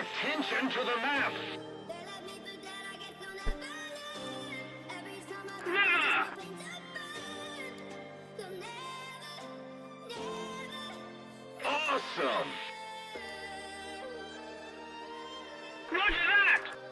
Attention to the map! Yeah! Awesome! Roger that!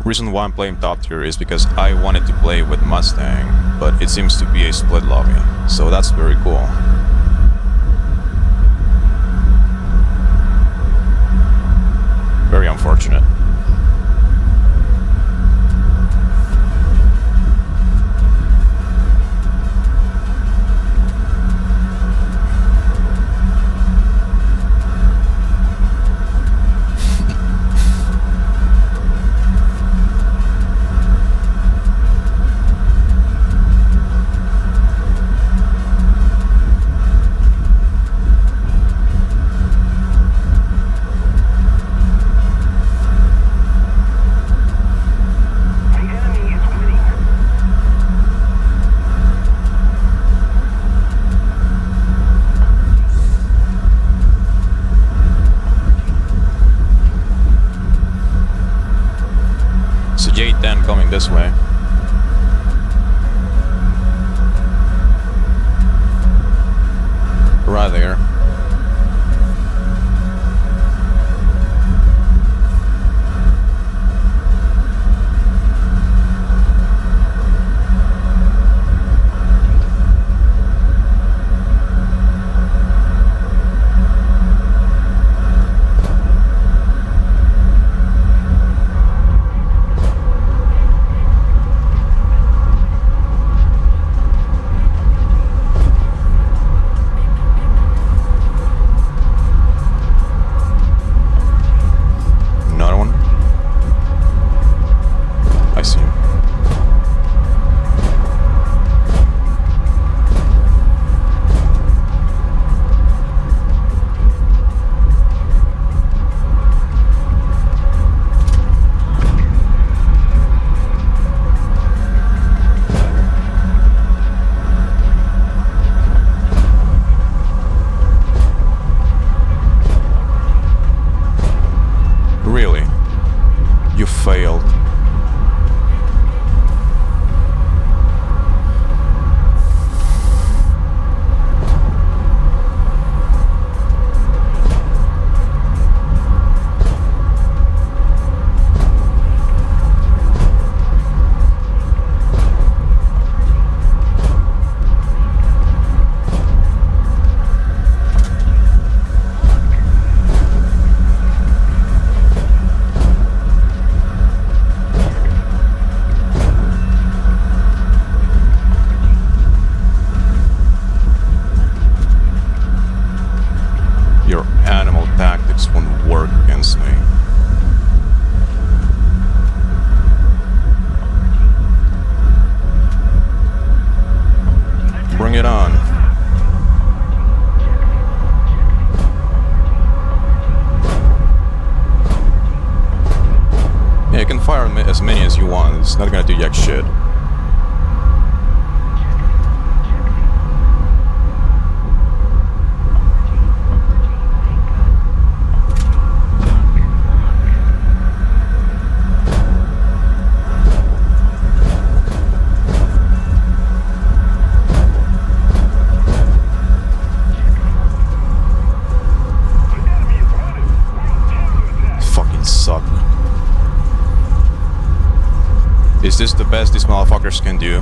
Reason why I'm playing top tier is because I wanted to play with Mustang, but it seems to be a split lobby, so that's very cool. Very unfortunate. J10 coming this way. Right there. Really? You failed. Your animal tactics won't work against me. Bring it on. Yeah, you can fire as many as you want, it's not gonna do jack shit. Suck. Is this the best these motherfuckers can do?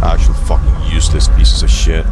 Actual fucking useless pieces of shit.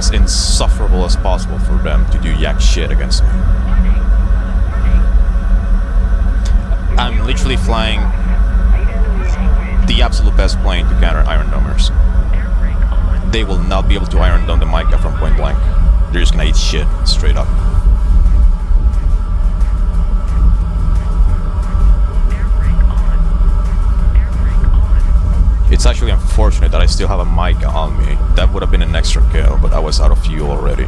as insufferable as possible for them to do yak shit against me. I'm literally flying the absolute best plane to counter Iron Domers. They will not be able to Iron Dome the Micah from point blank. They're just gonna eat shit, straight up. It's actually unfortunate that I still have a Micah on me. That would have been an extra kill, but I was out of fuel already.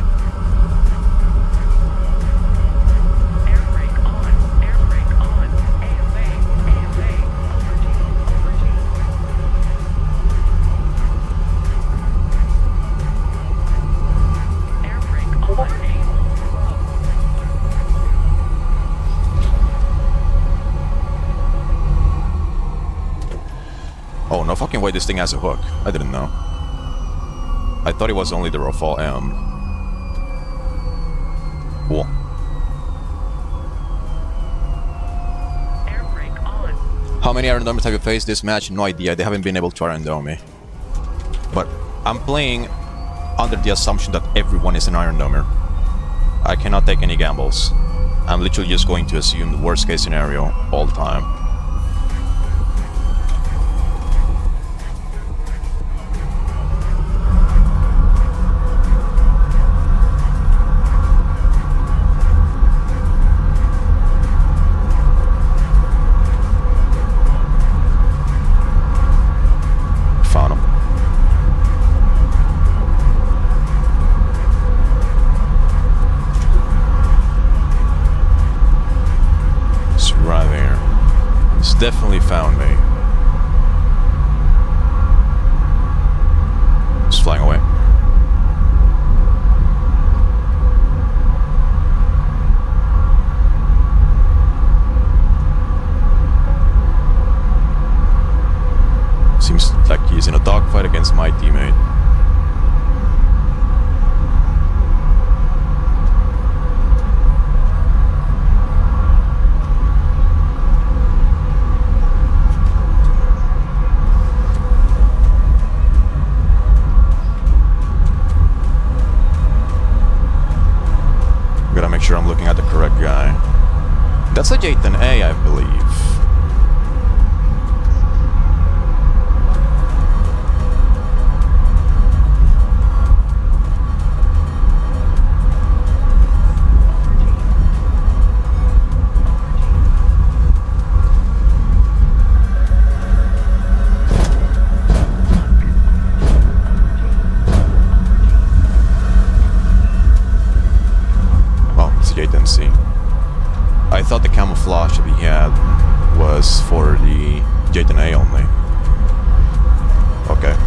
Oh, no fucking way this thing has a hook. I didn't know. I thought it was only the Rafale M. Cool. How many Iron Domers have you faced this match? No idea. They haven't been able to Iron Dome me. But I'm playing under the assumption that everyone is an Iron Domer. I cannot take any gambles. I'm literally just going to assume the worst case scenario all the time. Definitely found me. Just flying away. Seems like he's in a dogfight against my teammate. Gotta make sure I'm looking at the correct guy. That's a J10A, I believe. I thought the camouflage that he had was for the J10A only. Okay.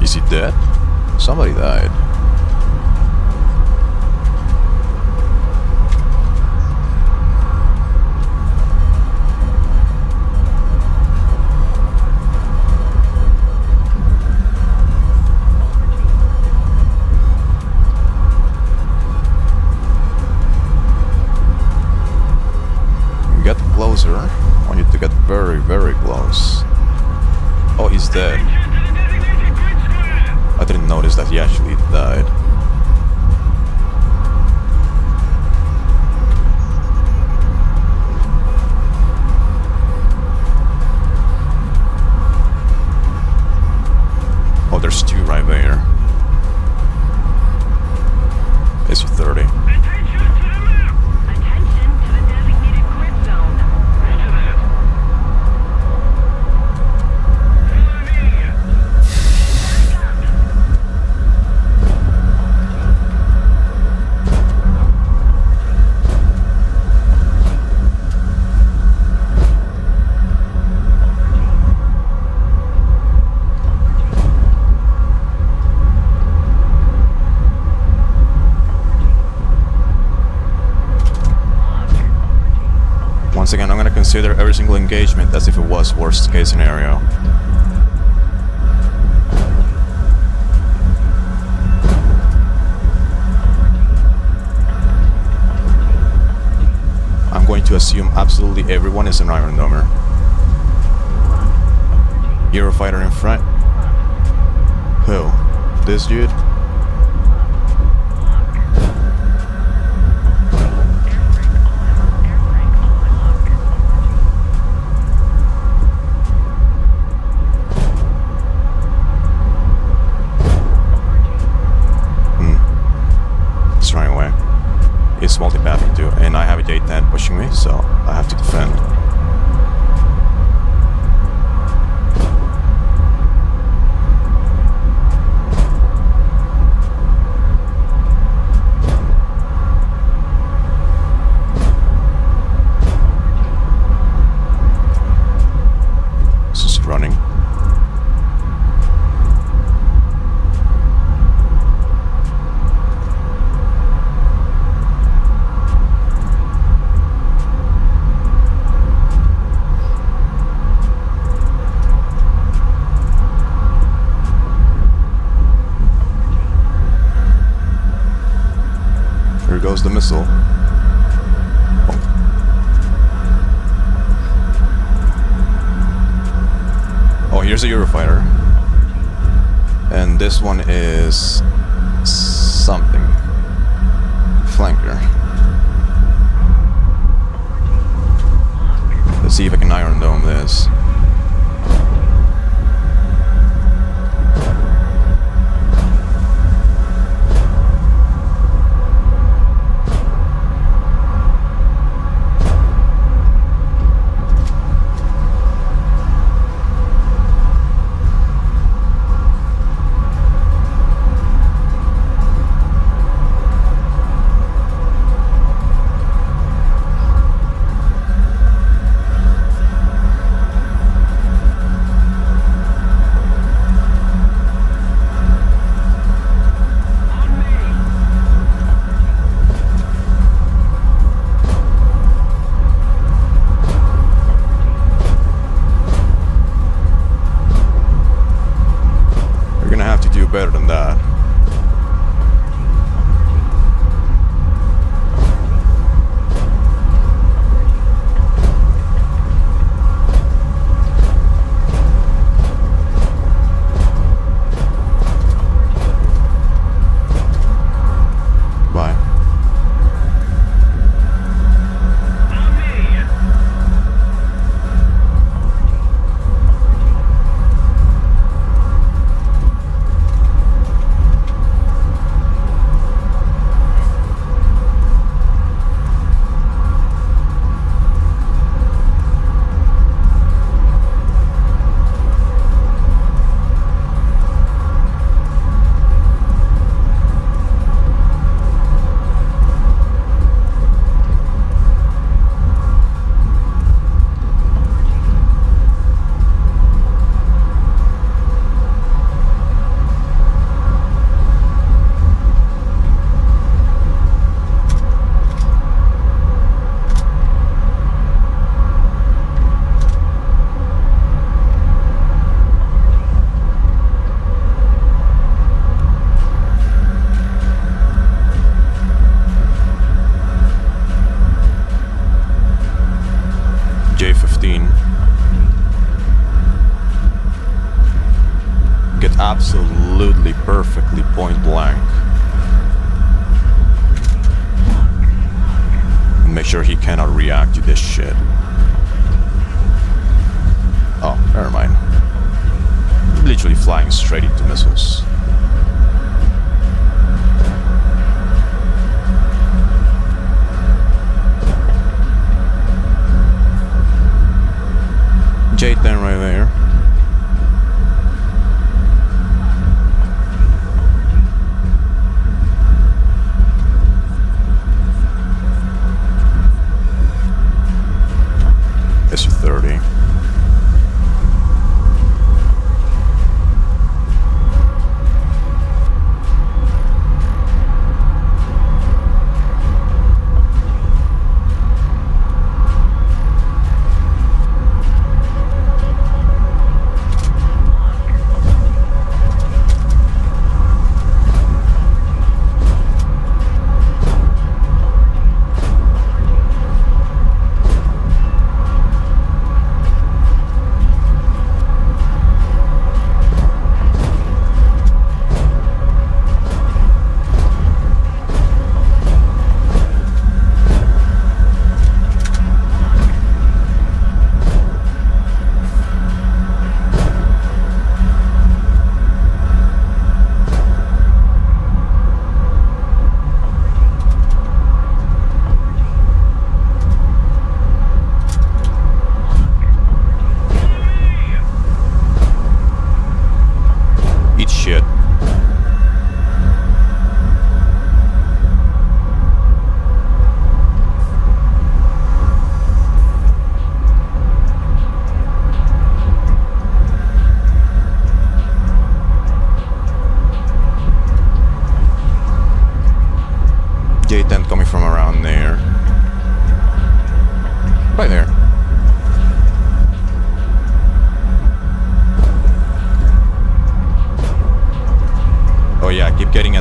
Is he dead? Somebody died. Get closer. I want you to get very, very close. Oh, he's dead. I didn't notice that he actually died. Oh, there's two right there. SU-30. consider every single engagement as if it was worst case scenario. I'm going to assume absolutely everyone is an Iron Domer. Eurofighter in front. Who? This dude? It's running away. It's multipathing too, and I have a J-10 pushing me, so I have to defend. This is running. Here goes the missile. Oh, here's a Eurofighter. And this one is something. Flanker. Let's see if I can Iron Dome this. Better than that. Bye. J-15. Get absolutely perfectly point blank. Make sure he cannot react to this shit. Oh, never mind. Literally flying straight into missiles. J-10 right there. SU-30.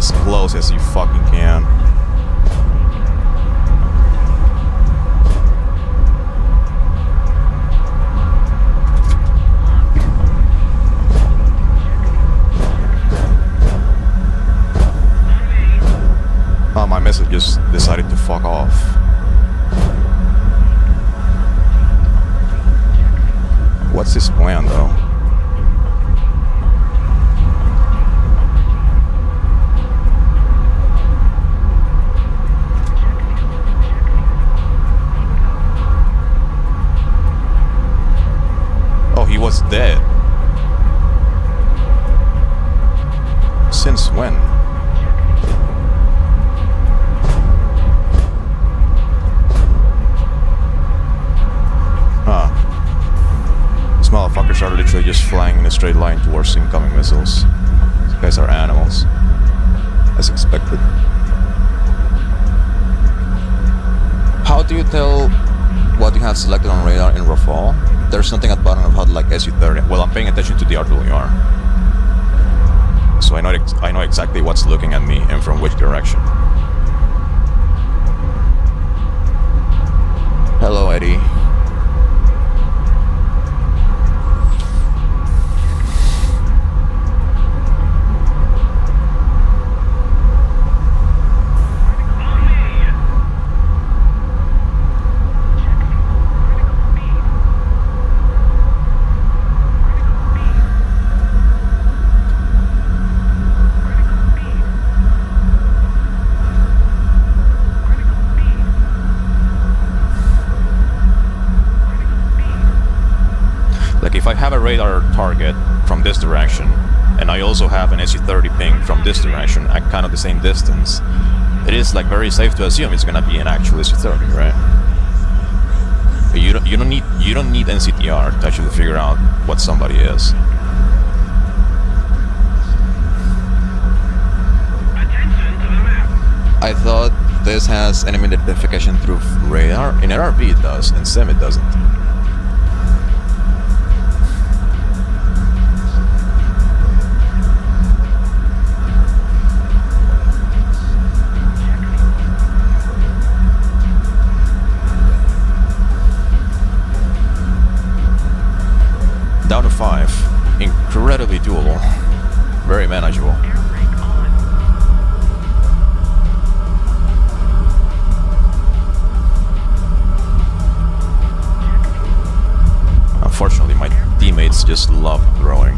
as close as you fucking can. Oh, my missile just decided to fuck off. What's his plan, though? Oh, he was dead. Since when? These motherfuckers are literally just flying in a straight line towards incoming missiles. These guys are animals. As expected. How do you tell what you have selected on radar in Rafale? There's something at the bottom of HUD like SU-30. Well, I'm paying attention to the RWR. So I know exactly what's looking at me and from which direction. Hello, Eddie. If I have a radar target from this direction, and I also have an SU-30 ping from this direction at kind of the same distance, it is like very safe to assume it's gonna be an actual SU-30, right? But you don't need NCTR to actually figure out what somebody is. Attention to the map. I thought this has enemy identification through radar. In RRB it does, in SIM it doesn't. Down to 5. Incredibly doable. Very manageable. Unfortunately, my teammates just love throwing.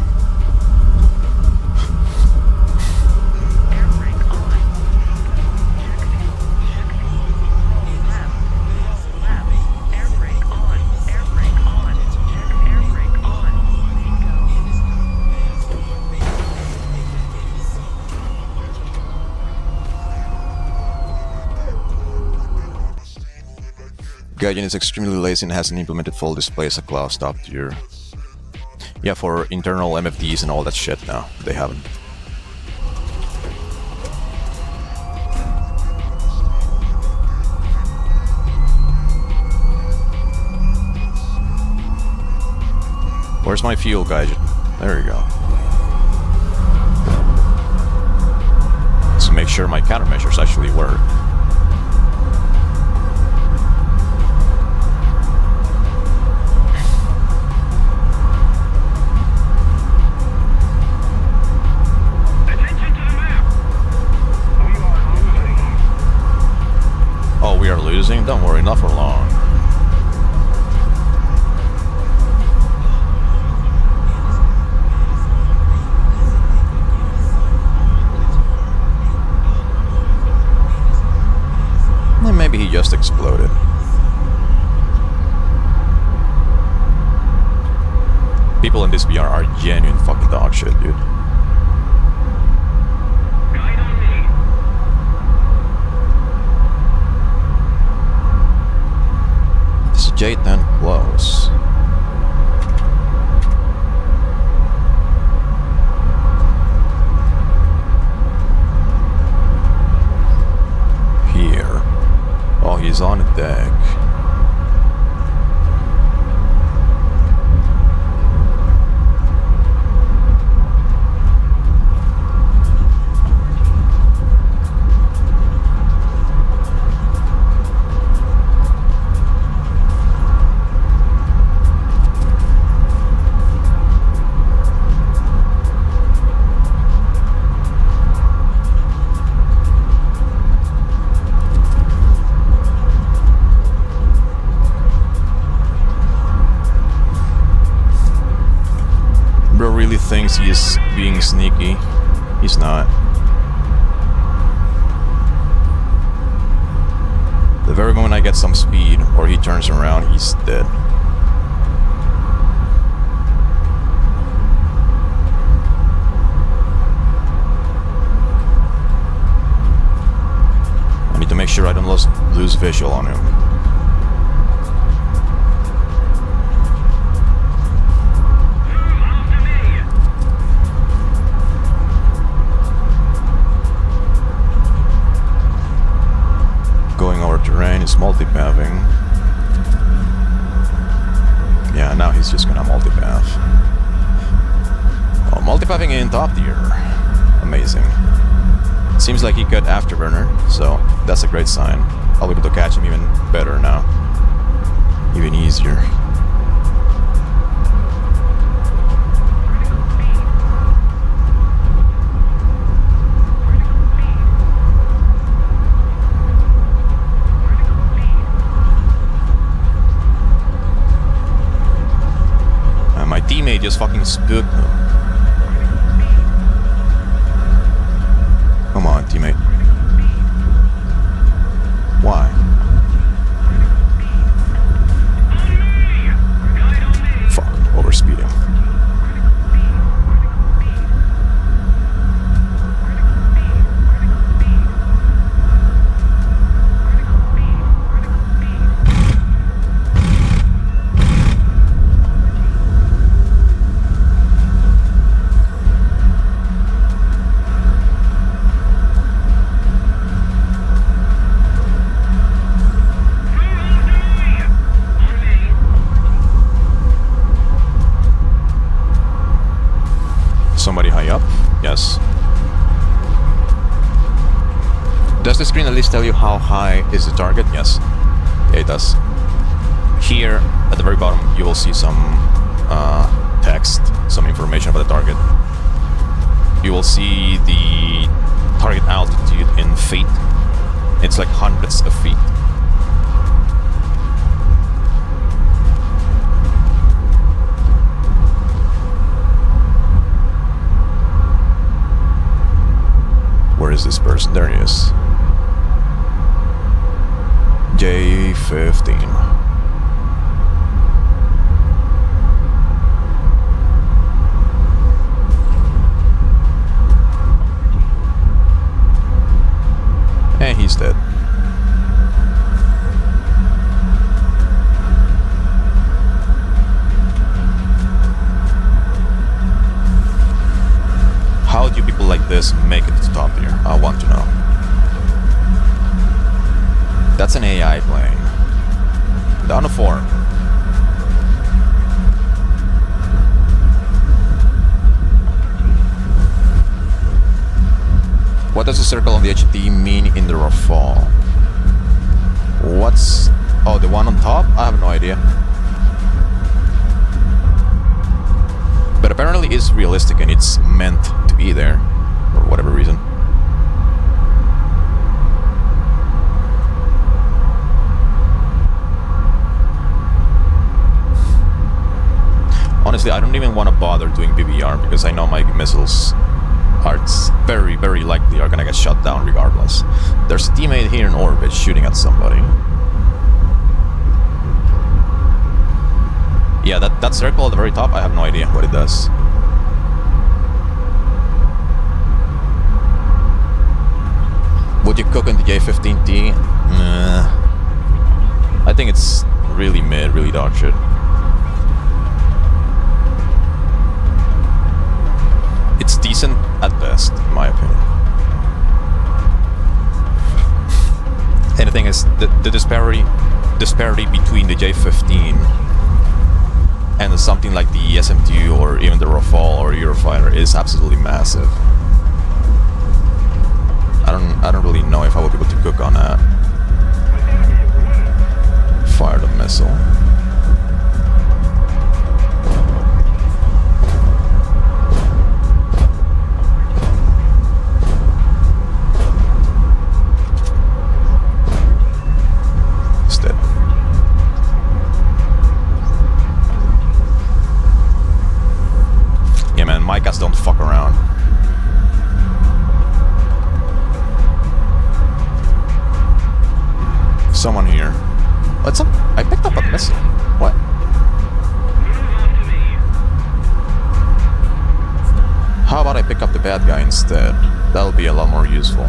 Gaijin is extremely lazy and hasn't implemented full displays at Cloud's top tier. Yeah, for internal MFDs and all that shit now, they haven't. Where's my fuel, Gaijin? There you go. So make sure my countermeasures actually work. We are losing? Don't worry, not for long. And maybe he just exploded. People in this VR are genuine fucking dog shit, dude. J10 close. Here. Oh, he's on the deck. really thinks he is being sneaky. He's not. The very moment I get some speed, or he turns around, he's dead. I need to make sure I don't lose visual on him. Going over terrain is multipathing. Yeah, now he's just gonna multipath. Oh, multipathing in top tier. Amazing. Seems like he got Afterburner, so that's a great sign. I'll be able to catch him even better now. Even easier. My teammate just fucking spooked him. Come on, teammate. Why? Fuck, overspeeding. Somebody high up? Yes. Does the screen at least tell you how high is the target? Yes. Yeah, it does. Here, at the very bottom, you will see some text, some information about the target. You will see the target altitude in feet. It's like hundreds of feet. Where is this person? There he is. J15. And he's dead. How do people like this make it to the top here? I want to know. That's an AI plane. Down to 4. What does the circle on the HT mean in the Rafale? What's... Oh, the one on top? I have no idea. But apparently it's realistic and it's meant to be there, for whatever reason. Honestly, I don't even want to bother doing BBR because I know my missiles are very, very likely are gonna get shot down regardless. There's a teammate here in orbit shooting at somebody. Yeah, that circle at the very top, I have no idea what it does. Would you cook in the J15T? Nah. I think it's really mid, really dog shit. It's decent at best, in my opinion. And the thing is, the disparity between the J15 and something like the SM2 or even the Rafale or Eurofighter is absolutely massive. I don't really know if I would be able to cook on that. Fire the missile. It's dead. Yeah, man. Diaz don't fuck around. Someone here. What's up? I picked up a missile. What? How about I pick up the bad guy instead? That'll be a lot more useful.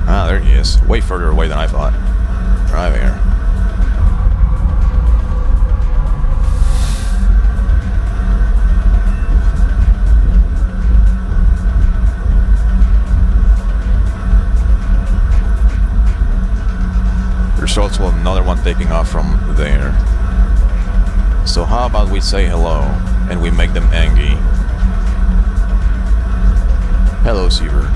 Ah, there he is. Way further away than I thought. Drive here. There's also another one taking off from there. So how about we say hello and we make them angry. Hello, Seaver.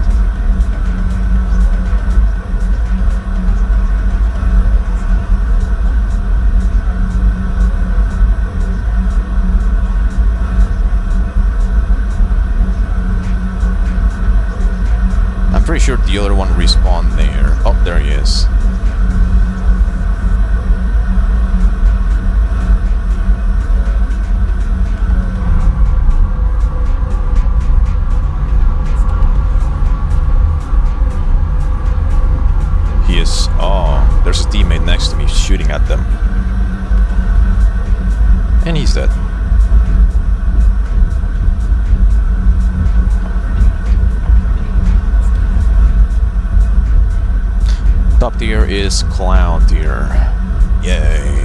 I'm pretty sure the other one respawned there. Oh, there he is. He is... Oh, there's a teammate next to me shooting at them. And he's dead. Top tier is clown tier. Yay.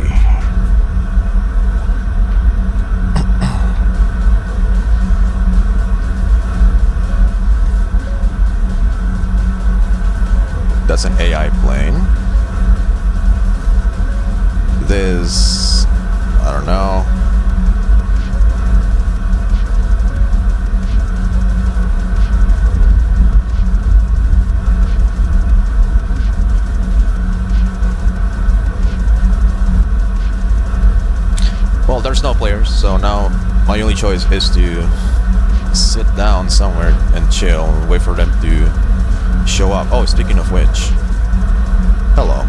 That's an AI plane. There's... I don't know. Well, there's no players, so now my only choice is to sit down somewhere and chill and wait for them to show up. Oh, speaking of which, hello.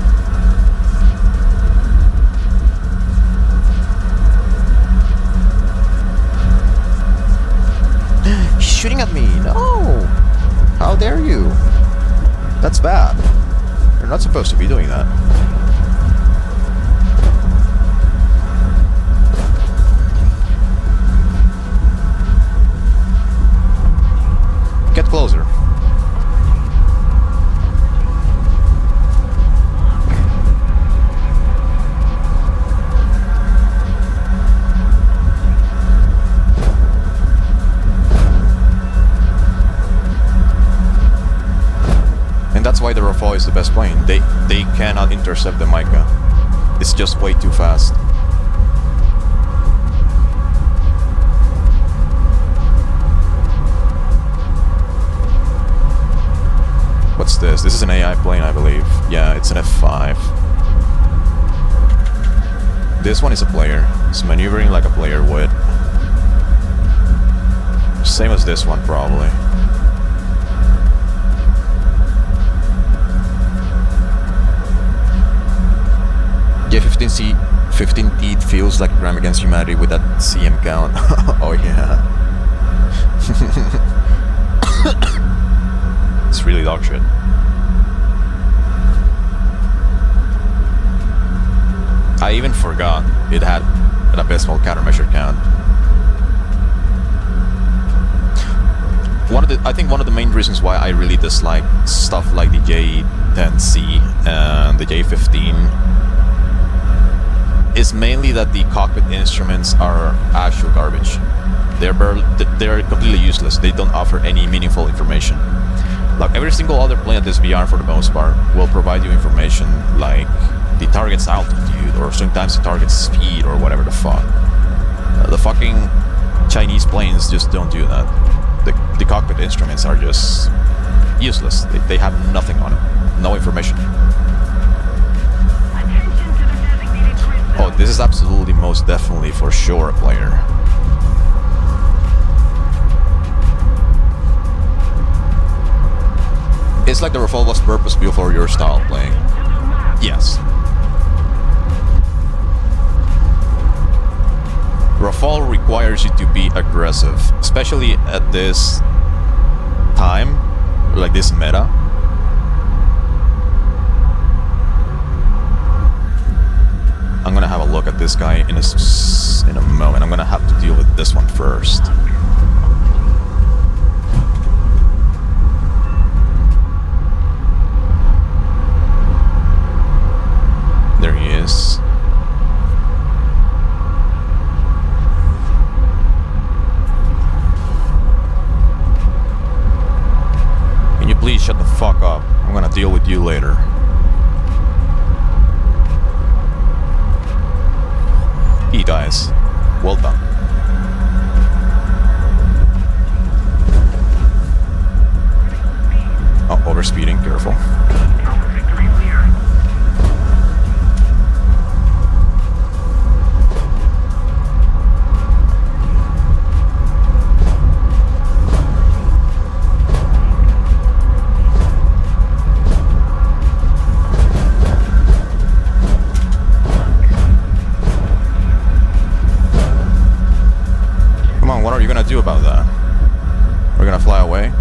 He's shooting at me. No! How dare you? That's bad. You're not supposed to be doing that. Get closer. And that's why the Rafale is the best plane. They cannot intercept the Mica. It's just way too fast. What's this? This is an AI plane, I believe. Yeah, it's an F5. This one is a player. It's maneuvering like a player would. Same as this one, probably. Yeah, 15 teeth feels like a crime against humanity with that CM count. Oh yeah. It's really dog shit. I even forgot it had an abysmal countermeasure count. I think one of the main reasons why I really dislike stuff like the J10C and the J15 is mainly that the cockpit instruments are actual garbage. They're completely useless. They don't offer any meaningful information. Like every single other plane at this VR, for the most part, will provide you information like the target's altitude or sometimes the target's speed or whatever the fuck. The fucking Chinese planes just don't do that. The cockpit instruments are just useless. They have nothing on them. No information. Attention to the designated grid zone. Oh, This is absolutely, most definitely, for sure, a player. It's like the Rafale was purpose-built for your style of playing. Yes. Rafale requires you to be aggressive, especially at this time, like this meta. I'm gonna have a look at this guy in a moment. I'm gonna have to deal with this one first. There he is. Can you please shut the fuck up? I'm gonna deal with you later. He dies. Well done. Oh, overspeeding, careful. What are you gonna do about that? We're gonna fly away?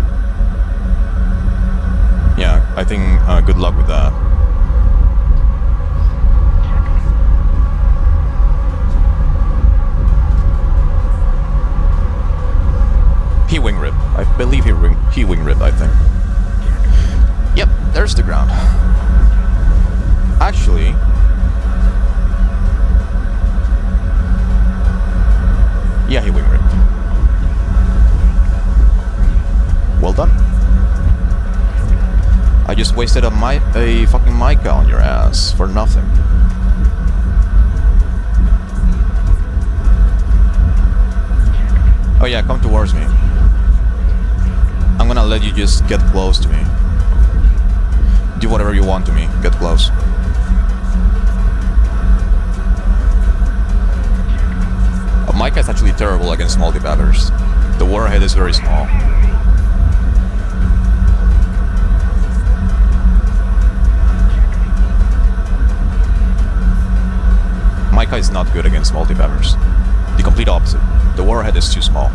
Yeah, I think good luck with that. He wing ripped. I believe he wing ripped, I think. Yep, there's the ground. Actually, yeah, he wing ripped. Well done. I just wasted a fucking mica on your ass for nothing. Oh yeah, come towards me. I'm gonna let you just get close to me. Do whatever you want to me. Get close. Mica is actually terrible against multi-batters. The warhead is very small. Mica is not good against multi-batters. The complete opposite. The warhead is too small.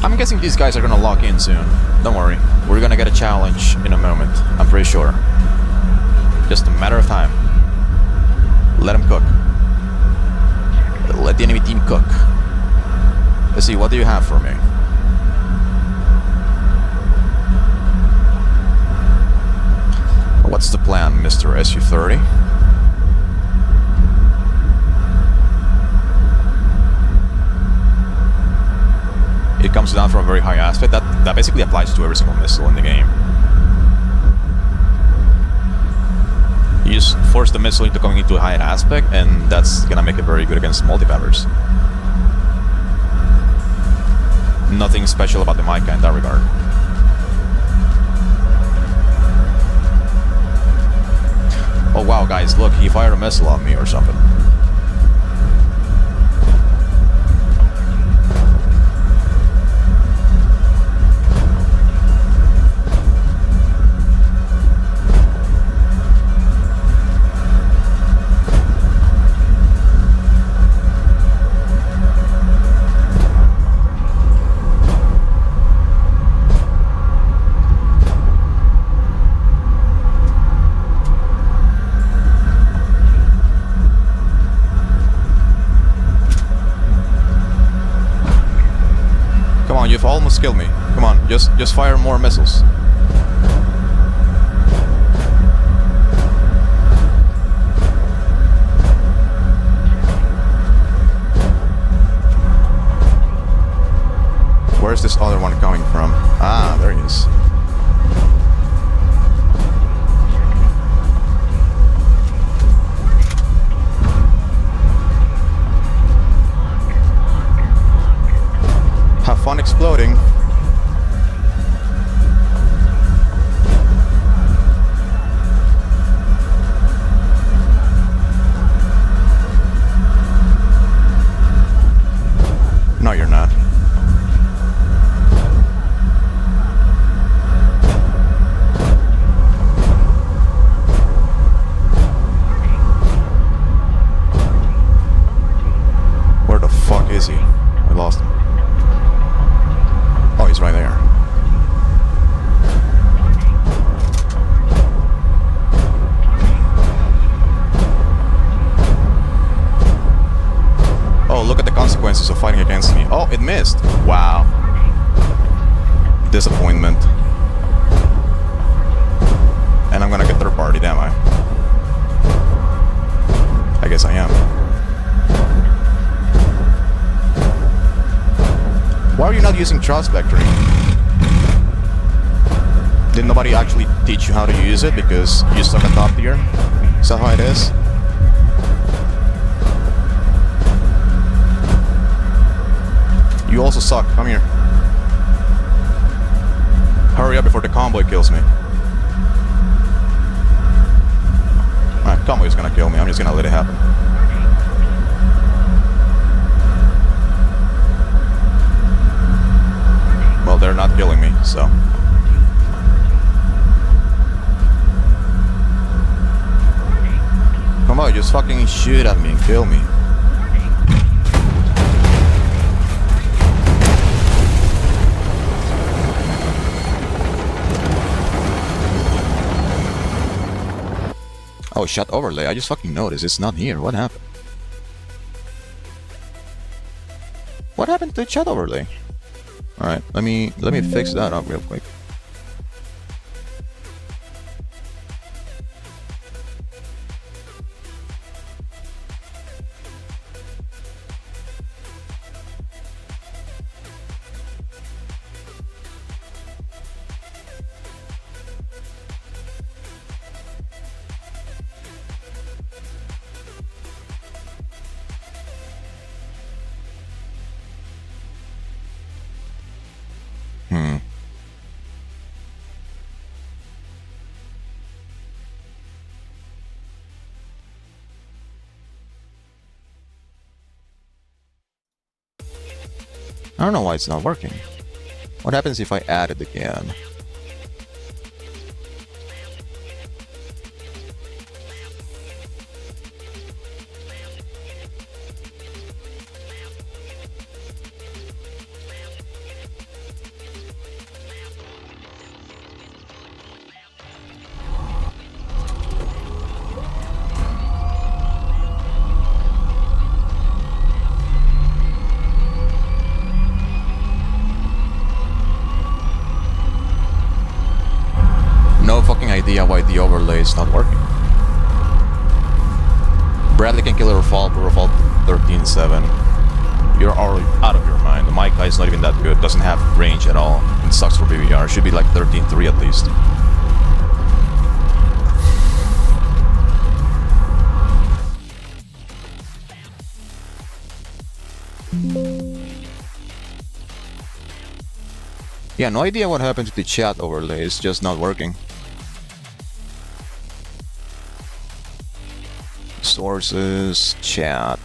I'm guessing these guys are gonna lock in soon. Don't worry, we're gonna get a challenge in a moment, I'm pretty sure. Just a matter of time. Let them cook. Let the enemy team cook. Let's see, what do you have for me? What's the plan, Mr. SU-30? It comes down from a very high aspect. That basically applies to every single missile in the game. You just force the missile into coming into a high aspect, and that's gonna make it very good against multi-batters. Nothing special about the Mica in that regard. Oh wow, guys, look, he fired a missile on me or something. almost killed me. Come on, just fire more missiles. Where's this other one coming from? Ah, there he is. Have fun exploding. No, you're not. Where the fuck is he? I lost him. Oh, he's right there. Oh, look at the consequences of fighting against me. Oh, it missed. Wow. Disappointment. And I'm gonna get third party, am I? I guess I am. Why are you not using thrust vectoring? Did nobody actually teach you how to use it because you suck at top tier? Is that how it is? You also suck. Come here. Hurry up before the convoy kills me. Alright, convoy's gonna kill me. I'm just gonna let it happen. Well, they're not killing me, so... Come on, just fucking shoot at me and kill me. Oh, shot overlay. I just fucking noticed it's not here. What happened? What happened to the chat overlay? Alright, let me fix that up real quick. I don't know why it's not working. What happens if I add it again? No fucking idea why the overlay is not working. Bradley can kill a Rafale, but Rafale 13.7. You're already out of your mind. The mic is not even that good. Doesn't have range at all. It sucks for BBR. Should be like 13.3 at least. Yeah, no idea what happened to the chat overlay. It's just not working. Sources, chat.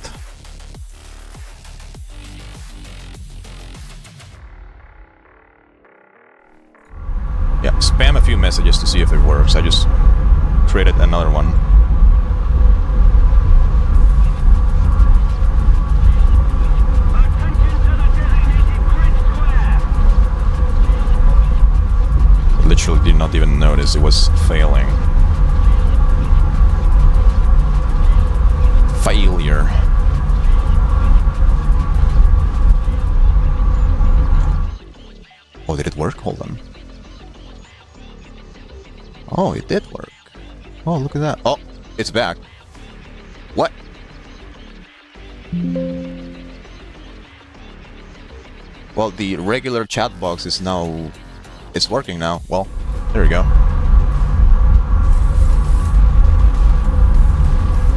Yeah, spam a few messages to see if it works. I just created another one. Literally did not even notice it was failing. Failure. Oh, did it work? Hold on. Oh, it did work. Oh, look at that. Oh, it's back. What? Well, the regular chat box is now... It's working now. Well, there we go.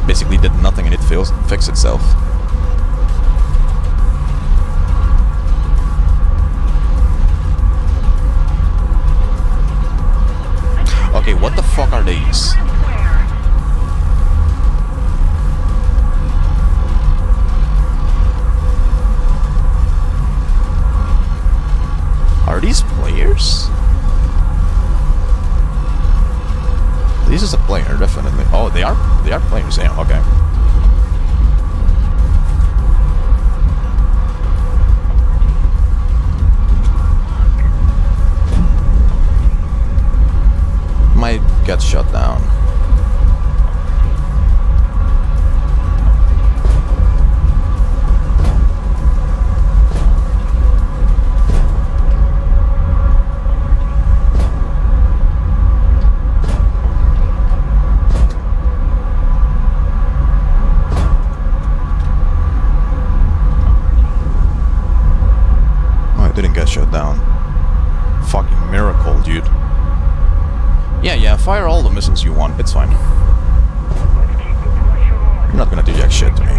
Basically did nothing and it fixed itself. Okay, what the fuck are these? Are these players? This is a player, definitely. Oh, they are players, yeah, okay. Might get shut down. Didn't get shut down. Fucking miracle, dude. Yeah, fire all the missiles you want, it's fine. You're not gonna do jack shit to me.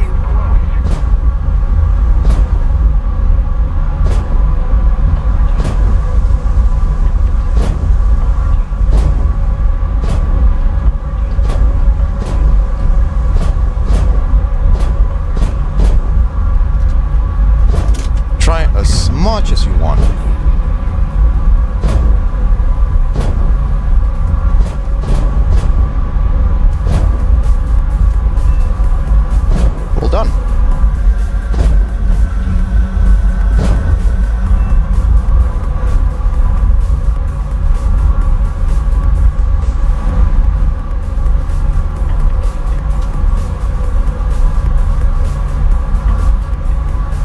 Try as much as you want. Well done.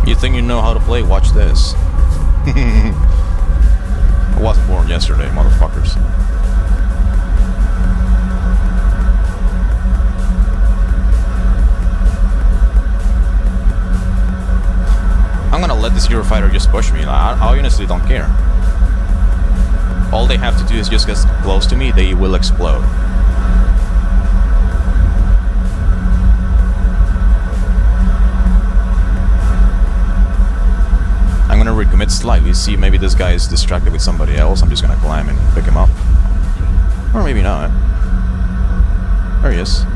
You think you know how to play? Watch this. I wasn't born yesterday, motherfuckers. I'm gonna let this Eurofighter just push me. I honestly don't care. All they have to do is just get close to me, they will explode. I'm gonna recommit slightly, see maybe this guy is distracted with somebody else, I'm just gonna climb and pick him up. Or maybe not. There he is.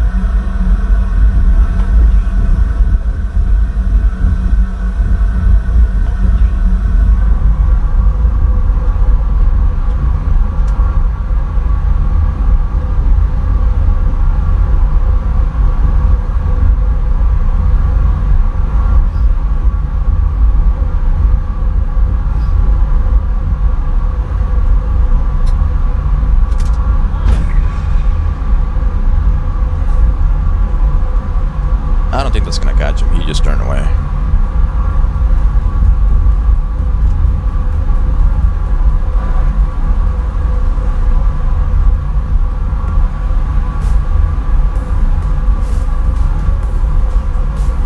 I don't think that's gonna catch him, he just turned away.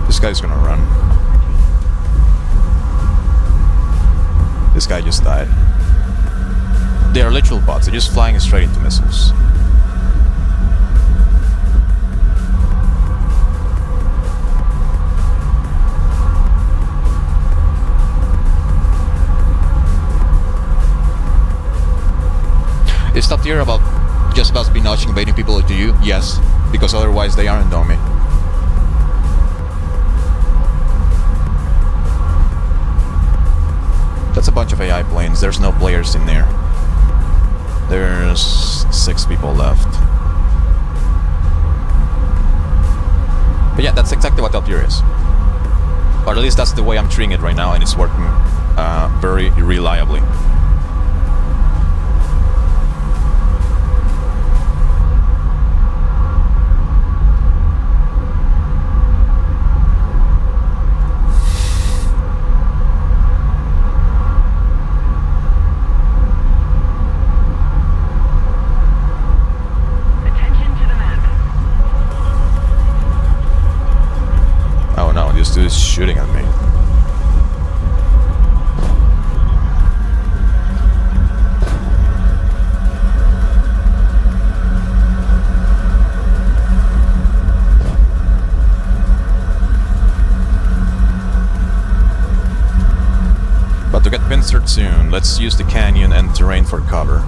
This guy's gonna run. This guy just died. They are literal bots, they're just flying straight into missiles. Is that here about just about espionage invading people to you? Yes, because otherwise they aren't on me. That's a bunch of AI planes, there's no players in there. There's 6 people left. But yeah, that's exactly what Altair is. Or at least that's the way I'm treating it right now, and it's working very reliably. this dude is shooting at me. But to get pincered soon, let's use the canyon and terrain for cover.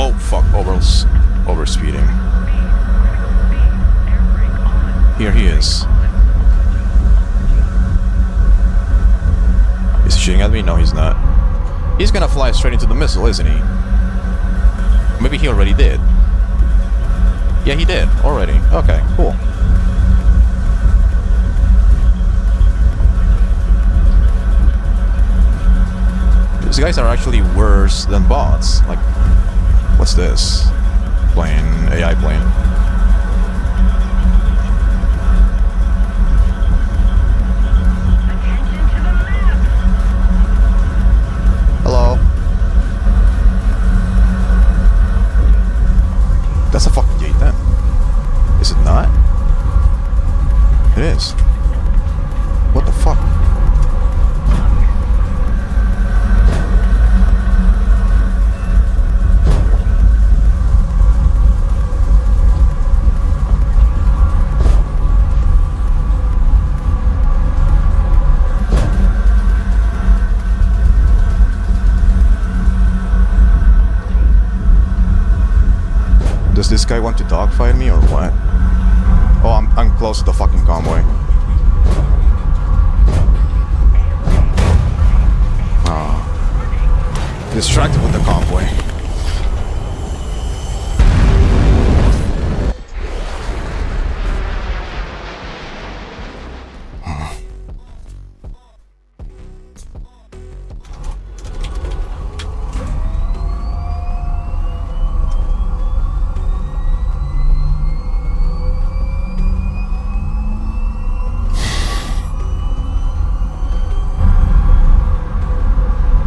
Oh fuck, overspeeding. Here he is. Is he shooting at me? No, he's not. He's gonna fly straight into the missile, isn't he? Maybe he already did. Yeah, he did already. Okay, cool. These guys are actually worse than bots. Like, what's this? Plane, AI plane. Hello. That's a fucking gate then. Is it not? It is. What the fuck? Does this guy want to dogfight me or what? Oh, I'm close to the fucking convoy. Oh. Distracted with the convoy.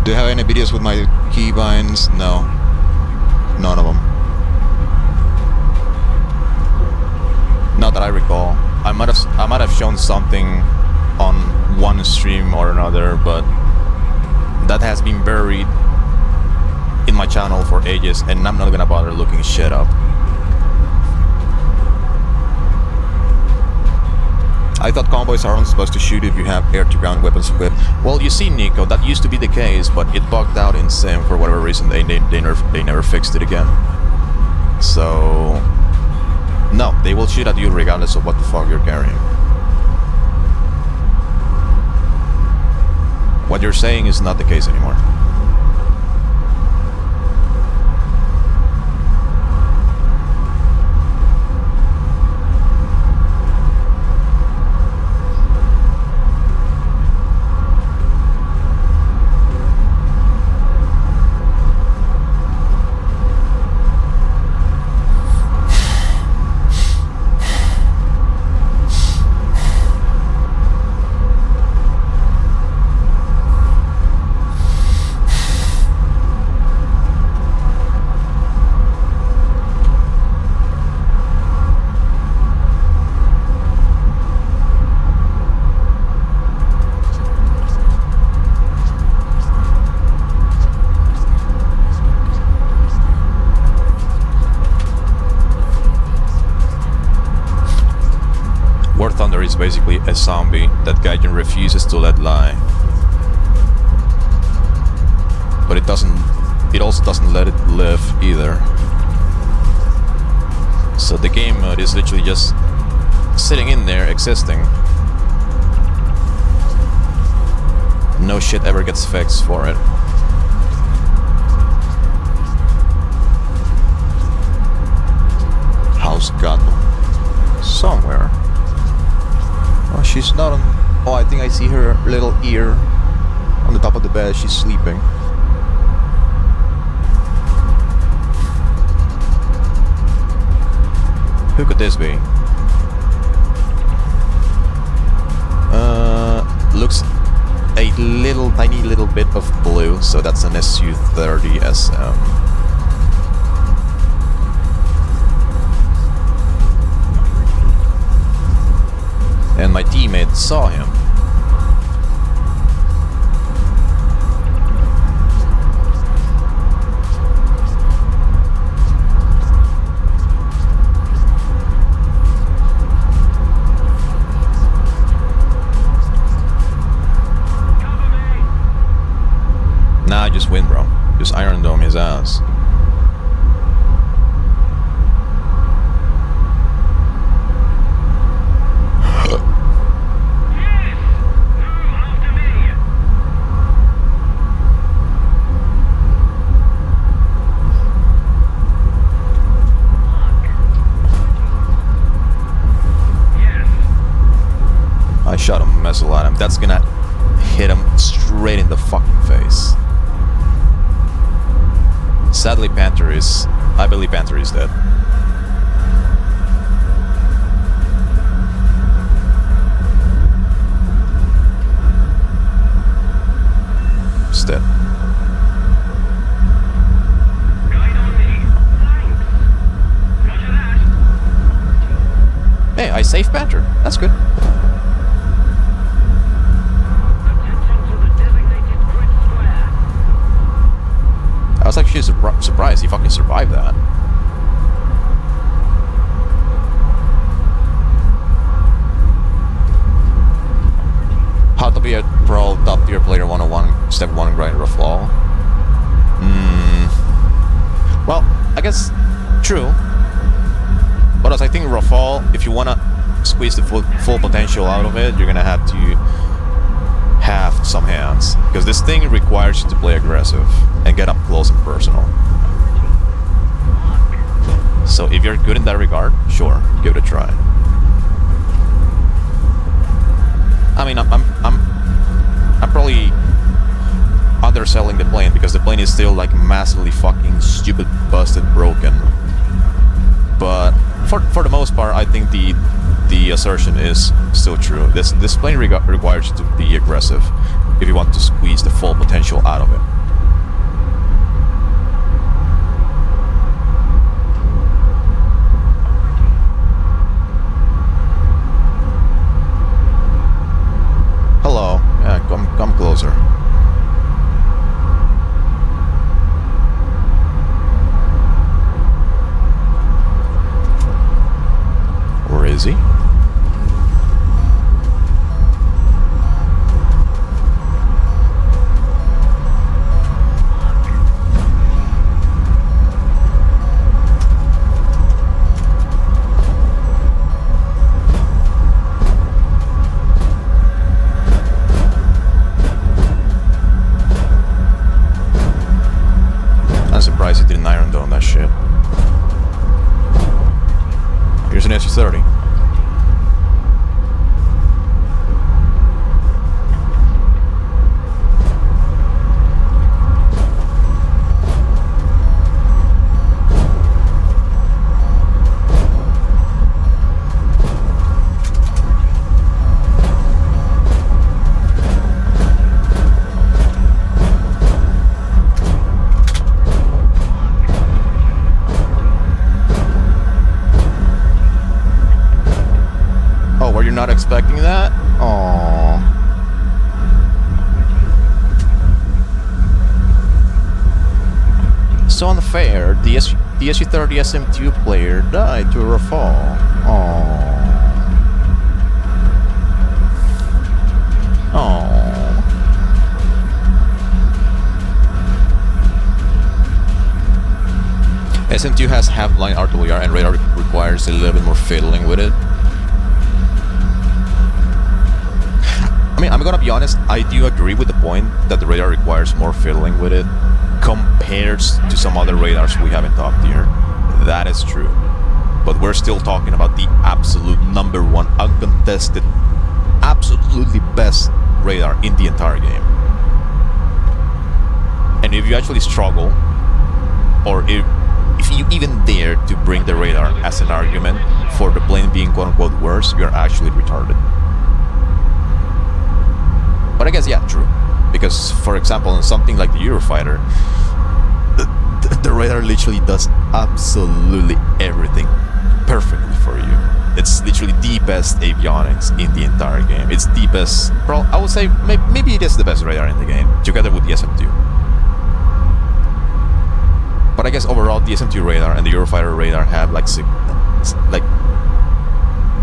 Do you have any videos with my keybinds? No. None of them. Not that I recall. I might have shown something on one stream or another, but that has been buried in my channel for ages, and I'm not gonna bother looking shit up. I thought convoys are only supposed to shoot if you have air-to-ground weapons equipped. Well, you see, Nico, that used to be the case, but it bugged out in Sim for whatever reason. They never fixed it again. So no, they will shoot at you regardless of what the fuck you're carrying. What you're saying is not the case anymore. War Thunder is basically a zombie that Gaijin refuses to let lie. But it also doesn't let it live either. So the game mode is literally just sitting in there, existing. No shit ever gets fixed for it. How's Gato? Somewhere. Oh, she's not on... Oh, I think I see her little ear on the top of the bed. She's sleeping. Who could this be? Looks a tiny little bit of blue, so that's an SU-30 SM. saw him. Nah, just win, bro. Just Iron Dome his ass. I shot a missile at him. That's gonna hit him straight in the fucking face. Sadly, I believe Panther is dead. He's dead. Hey, I saved Panther. That's good. I was actually surprised he fucking survived that. How to be a pro top tier player 101 step 1 grind Rafale? Well, I guess true. But as I think Rafale, if you wanna squeeze the full potential out of it, you're gonna have to have some hands, because this thing requires you to play aggressive and get up close and personal. So if you're good in that regard, sure, give it a try. I mean, I'm probably underselling the plane, because the plane is still like massively fucking stupid, busted, broken. But for the most part, I think the assertion is still true. This plane requires you to be aggressive if you want to squeeze the full potential out of it. Hello. Yeah, come closer. Where is he? I'm surprised he didn't Iron Dome that shit. Here's an SU-30. Were you not expecting that? Aww. So unfair. The SU-30 SM2 player died to a Rafale. Aww. Aww. SM2 has half-blind artillery and radar requires a little bit more fiddling with it. I mean, I'm gonna be honest, I do agree with the point that the radar requires more fiddling with it compared to some other radars we have in top tier. That is true. But we're still talking about the absolute #1, uncontested, absolutely best radar in the entire game. And if you actually struggle, or if you even dare to bring the radar as an argument for the plane being quote-unquote worse, you're actually retarded. But I guess, yeah, true. Because, for example, in something like the Eurofighter, the radar literally does absolutely everything perfectly for you. It's literally the best avionics in the entire game. It's the best. I would say maybe it is the best radar in the game, together with the SM2. But I guess overall, the SM2 radar and the Eurofighter radar have like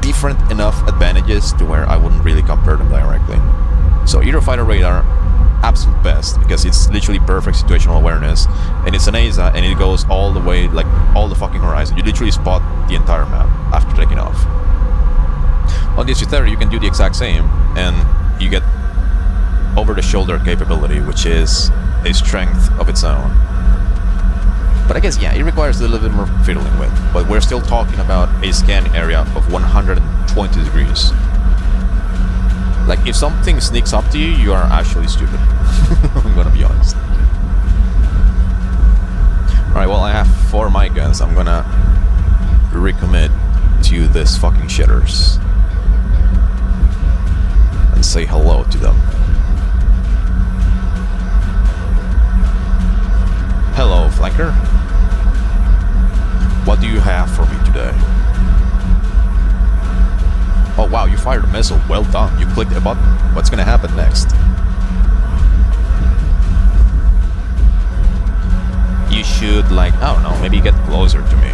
different enough advantages to where I wouldn't really compare them directly. So Eurofighter radar, absolute best, because it's literally perfect situational awareness, and it's an ASA, and it goes all the way, like all the fucking horizon. You literally spot the entire map after taking off. On the SU-30 you can do the exact same, and you get over-the-shoulder capability, which is a strength of its own. But I guess, yeah, it requires a little bit more fiddling with, but we're still talking about a scan area of 120 degrees. Like, if something sneaks up to you, you are actually stupid. I'm gonna be honest. Alright, well, I have 4 mic guns. I'm gonna recommit to this fucking shitters and say hello to them. Hello, flanker. What do you have for me today? Oh wow, you fired a missile. Well done. You clicked a button. What's gonna happen next? You should, like, I don't know, maybe get closer to me.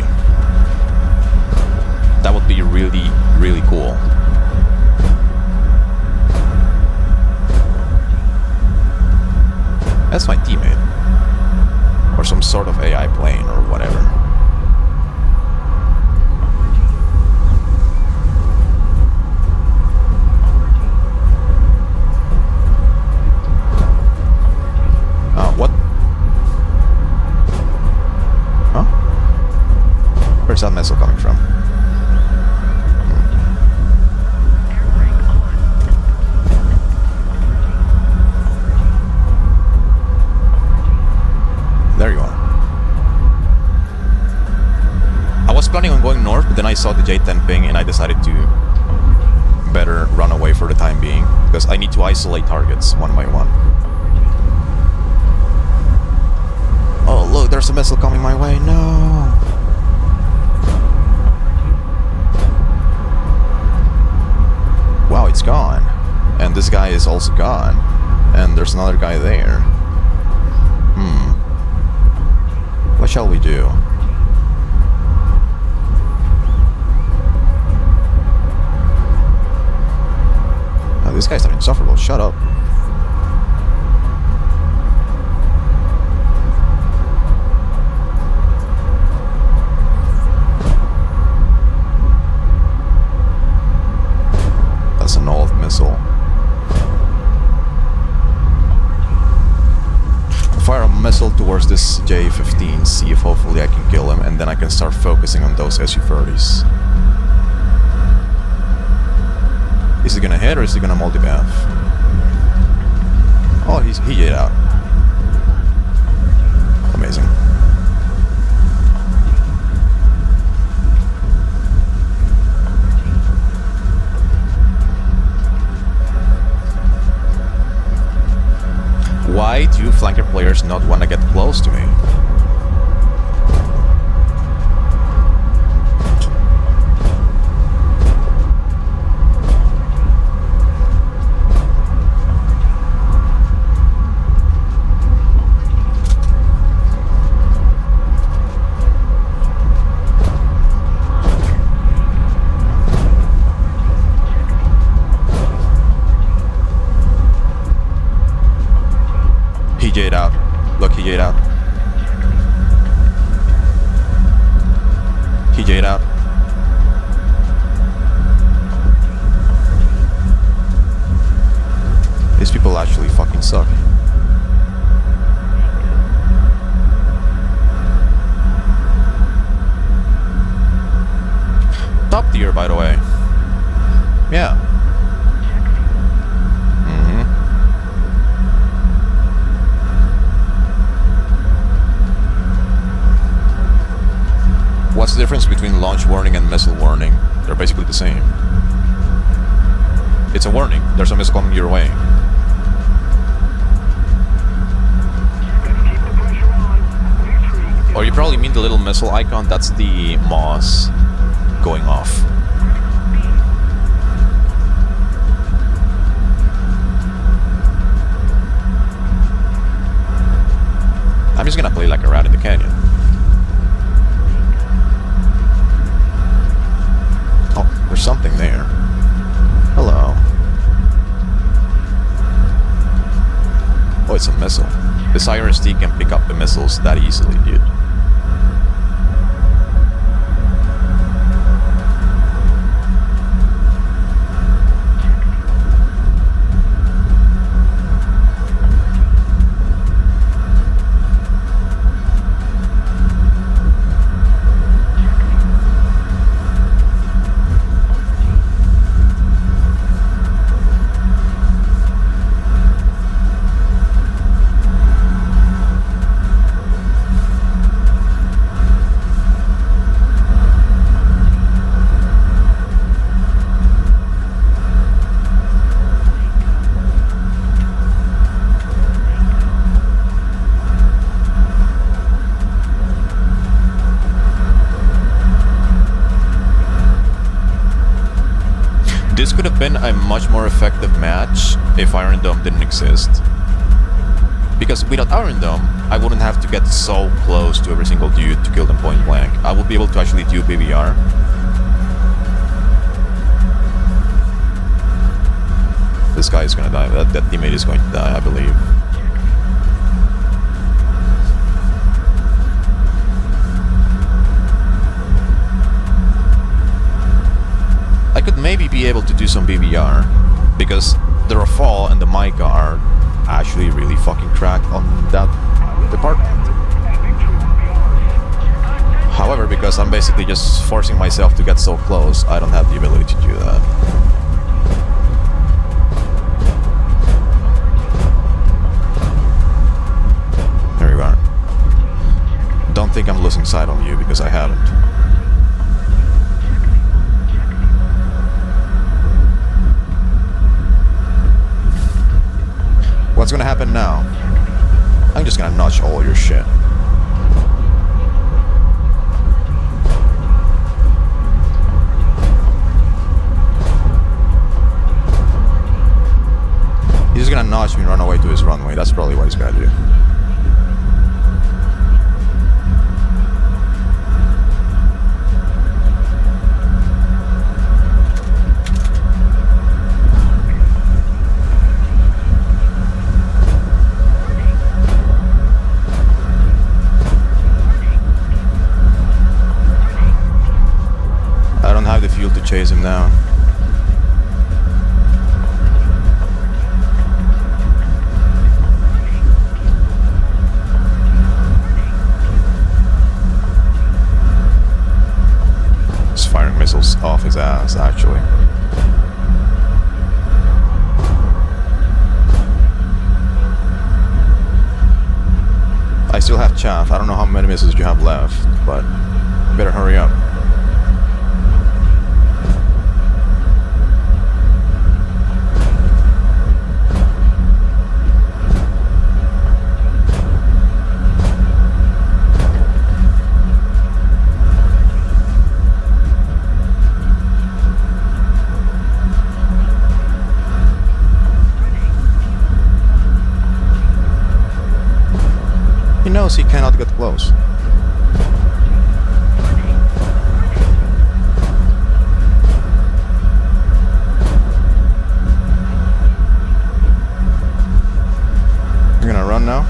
That would be really, really cool. That's my teammate. Or some sort of AI plane or whatever. What? Huh? Where's that missile coming from? There you are. I was planning on going north, but then I saw the J10 ping and I decided to better run away for the time being, because I need to isolate targets one by one. Oh look, there's a missile coming my way, no! Wow, it's gone. And this guy is also gone. And there's another guy there. What shall we do? Oh, this guy's not insufferable, shut up. That's an old missile. Fire a missile towards this J-15, see if hopefully I can kill him, and then I can start focusing on those SU-30s. Is he gonna hit or is he gonna multipath? Oh, he hit out. Amazing. Why do flanker players not want to get close to me? He J'd out. Look, he J'd out. He J'd out. These people actually fucking suck. Top tier, by the way. Yeah. What's the difference between launch warning and missile warning? They're basically the same. It's a warning. There's a missile coming your way. Or you probably mean the little missile icon. That's the Moss going off. just gonna play like a rat in the canyon. Oh, there's something there. Hello. Oh, it's a missile. This IRST can pick up the missiles that easily, dude. This could have been a much more effective match if Iron Dome didn't exist. Because without Iron Dome, I wouldn't have to get so close to every single dude to kill them point blank. I would be able to actually do BBR. This guy is gonna die. That teammate is going to die, I believe. I could maybe be able to do some BBR, because the Rafale and the Mica are actually really fucking cracked on that department. However, because I'm basically just forcing myself to get so close, I don't have the ability to do that. There you are. Don't think I'm losing sight on you, because I haven't. What's gonna happen now? I'm just gonna notch all your shit. He's just gonna notch me and run away to his runway. That's probably what he's gonna do. To chase him down. He's firing missiles off his ass, actually. I still have chaff. I don't know how many missiles you have left, but you better hurry up. He knows he cannot get close. You're gonna run now?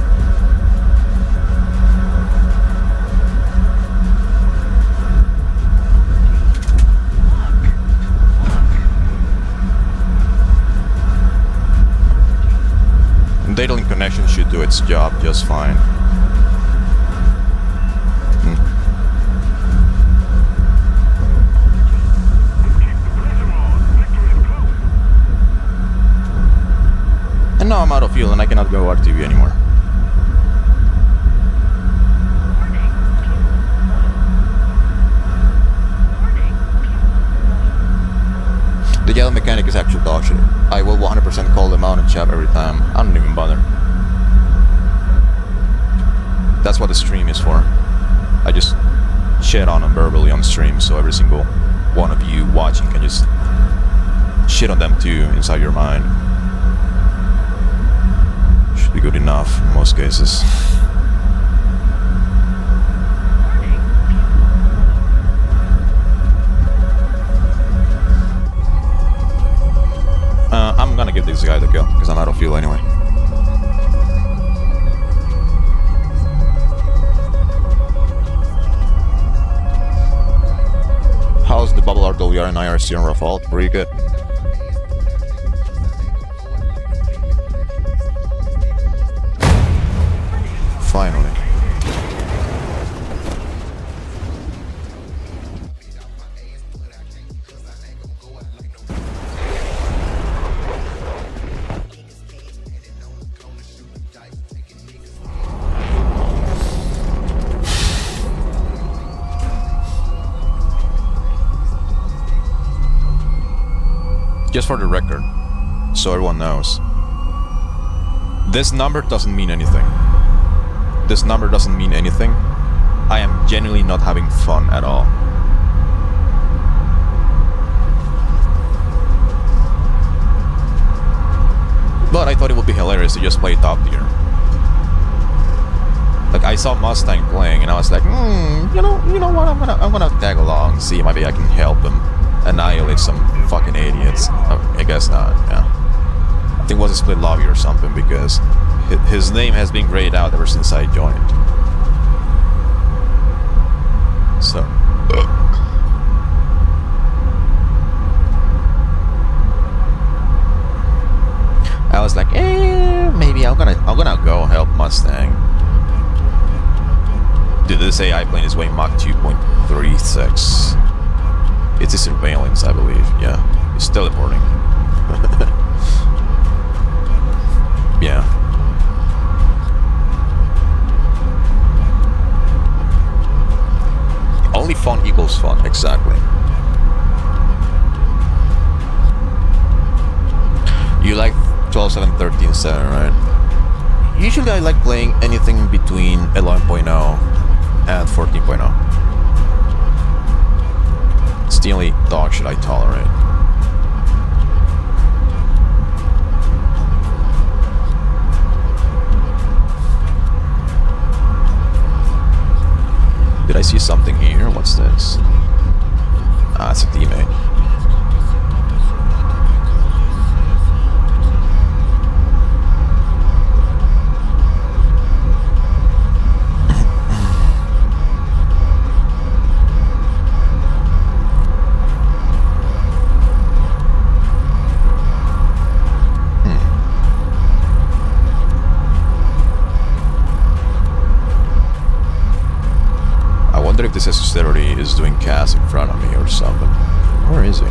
Data link connection should do its job just fine. And now I'm out of fuel and I cannot go RTV anymore. The yellow mechanic is actually dog shit. I will 100% call them out and chat every time. I don't even bother. That's what the stream is for. I just shit on them verbally on stream, so every single one of you watching can just shit on them too inside your mind. Should be good enough in most cases. gonna give this guy the kill, because I'm out of fuel anyway. How's the bubble RWR and IRC on Rafale? Pretty good. Finally. Just for the record, so everyone knows, this number doesn't mean anything. This number doesn't mean anything. I am genuinely not having fun at all. But I thought it would be hilarious to just play top tier. Like, I saw Mustang playing and I was like, you know what, I'm gonna tag along, see maybe I can help him annihilate some fucking idiots. I guess not, yeah. I think it was a split lobby or something, because his name has been grayed out ever since I joined. So I was like, maybe I'm gonna go help Mustang. Dude, this AI plane is weighing Mach 2.36. It's a surveillance, I believe. Yeah, it's teleporting. Yeah. Only fun equals fun, exactly. You like 12.7, 13.7, right? Usually I like playing anything between 11.0 and 14.0. It's the only dog shit I tolerate. Did I see something here? What's this? Ah, it's a teammate. I wonder if this S30 is doing CAS in front of me or something. Where is he?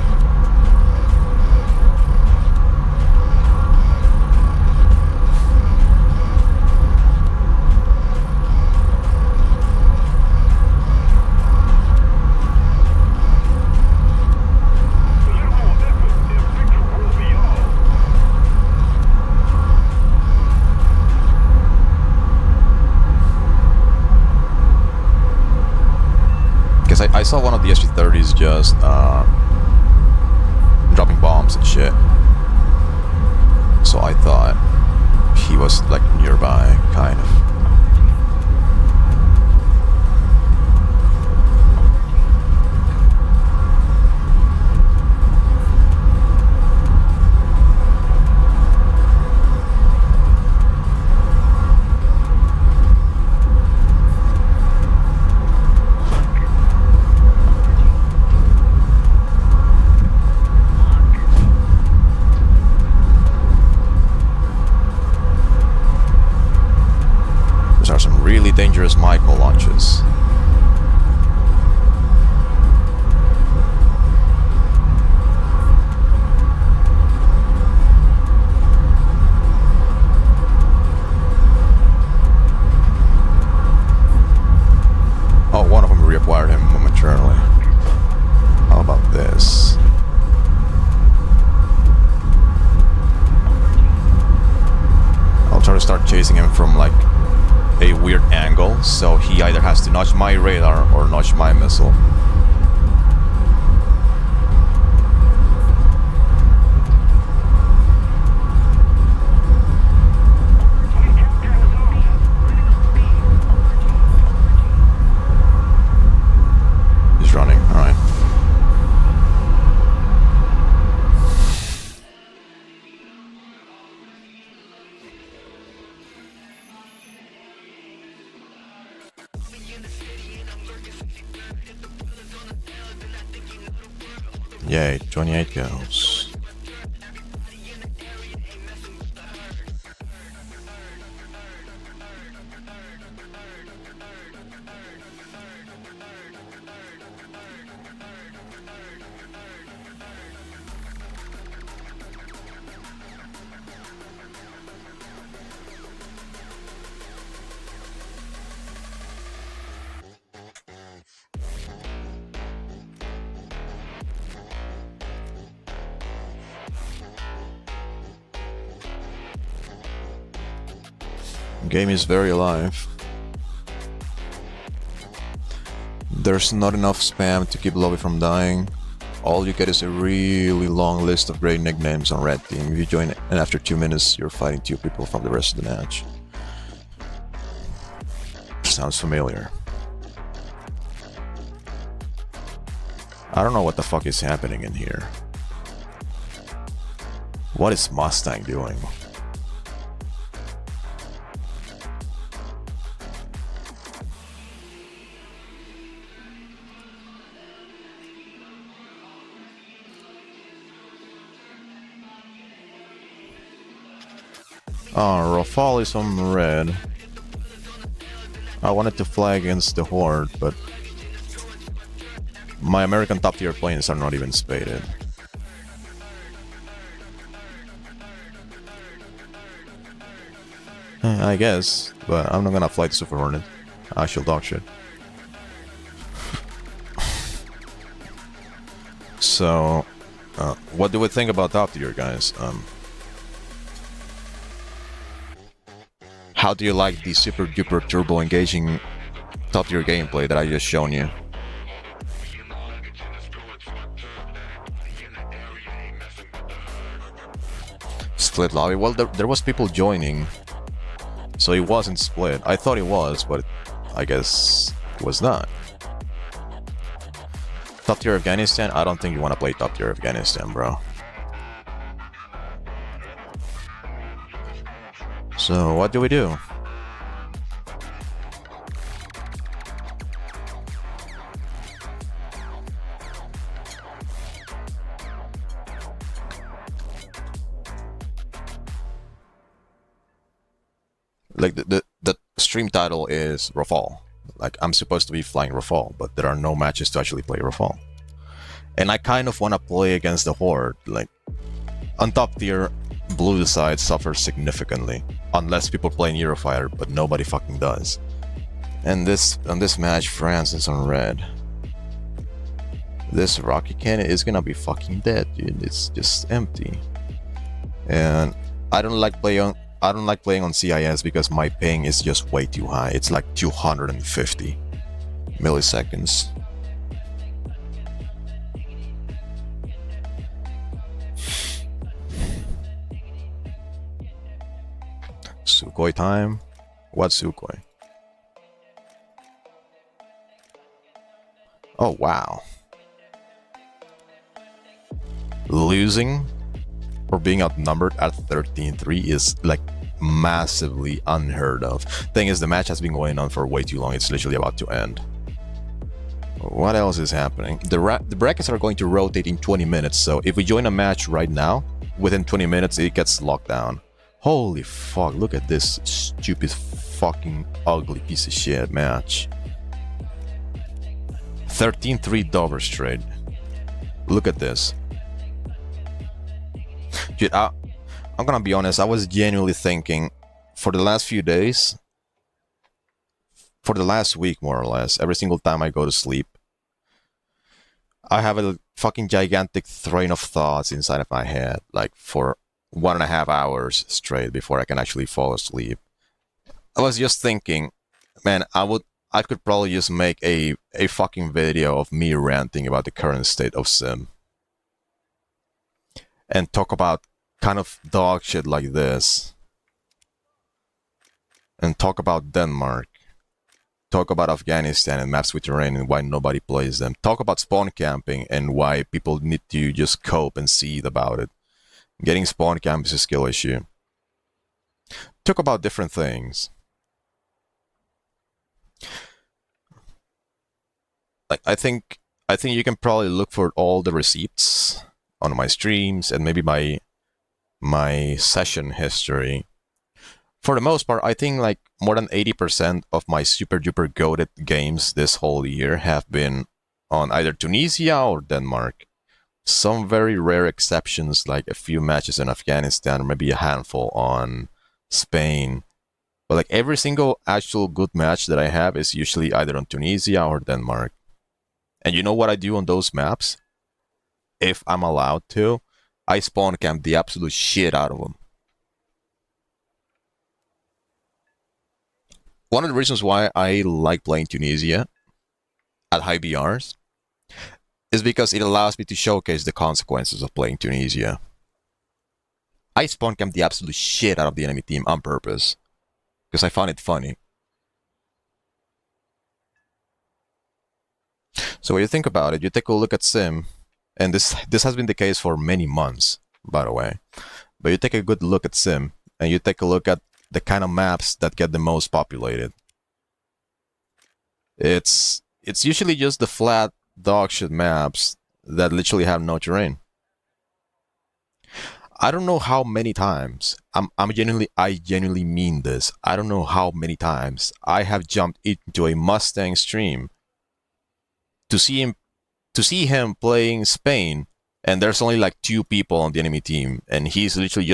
I saw one of the SV30s just dropping bombs and shit. So I thought he was like nearby, kind of. Really dangerous micro launches. Oh, one of them reacquired him momentarily. How about this? I'll try to start chasing him from like a weird angle, so he either has to notch my radar or notch my missile. He's running, alright. Yay, 28 kills. Game is very alive. There's not enough spam to keep lobby from dying. All you get is a really long list of great nicknames on red team. If you join and after 2 minutes you're fighting 2 people from the rest of the match. Sounds familiar. I don't know what the fuck is happening in here. What is Mustang doing? Oh, Rafale is on red. I wanted to fly against the Horde, but my American top tier planes are not even spaded. I guess, but I'm not gonna fly the Super Hornet. I shall dog shit. So, what do we think about top tier, guys? How do you like the super duper turbo engaging top tier gameplay that I just shown you? Split lobby? Well, there was people joining, so it wasn't split. I thought it was, but I guess it was not. Top tier Afghanistan? I don't think you want to play top tier Afghanistan, bro. So, what do we do? Like, the stream title is Rafale. Like, I'm supposed to be flying Rafale, but there are no matches to actually play Rafale. And I kind of want to play against the Horde. Like, on top tier, blue side suffers significantly, unless people play in Eurofighter, but nobody fucking does. And on this match, France is on red. This rocket cannon is gonna be fucking dead, dude. It's just empty. And I don't like playing on CIS because my ping is just way too high. It's like 250 milliseconds. Sukhoi time? What Sukhoi? Oh, wow. Losing or being outnumbered at 13-3 is like massively unheard of. Thing is, the match has been going on for way too long. It's literally about to end. What else is happening? The brackets are going to rotate in 20 minutes, so if we join a match right now, within 20 minutes it gets locked down. Holy fuck, look at this stupid fucking ugly piece of shit match. 13-3 Dover straight. Look at this. Dude, I'm gonna be honest, I was genuinely thinking for the last few days, for the last week more or less, every single time I go to sleep, I have a fucking gigantic train of thoughts inside of my head, like for 1.5 hours straight before I can actually fall asleep. I was just thinking, man, I could probably just make a fucking video of me ranting about the current state of Sim. And talk about kind of dog shit like this. And talk about Denmark. Talk about Afghanistan and maps with terrain and why nobody plays them. Talk about spawn camping and why people need to just cope and seethe about it. Getting spawn camp is a skill issue. Talk about different things. Like, I think I think you can probably look for all the receipts on my streams and maybe my session history. For the most part, I think like more than 80% of my super duper goated games this whole year have been on either Tunisia or Denmark. Some very rare exceptions, like a few matches in Afghanistan, or maybe a handful on Spain. But like every single actual good match that I have is usually either on Tunisia or Denmark. And you know what I do on those maps? If I'm allowed to, I spawn camp the absolute shit out of them. One of the reasons why I like playing Tunisia at high BRs is because it allows me to showcase the consequences of playing Tunisia. I spawn camp the absolute shit out of the enemy team on purpose because I found it funny. So when you think about it, you take a look at Sim, and this has been the case for many months, by the way. But you take a good look at Sim, and you take a look at the kind of maps that get the most populated. It's usually just the flat dog shit maps that literally have no terrain. I don't know how many times I genuinely mean this. I don't know how many times I have jumped into a Mustang stream to see him playing Spain, and there's only like 2 people on the enemy team, and he's literally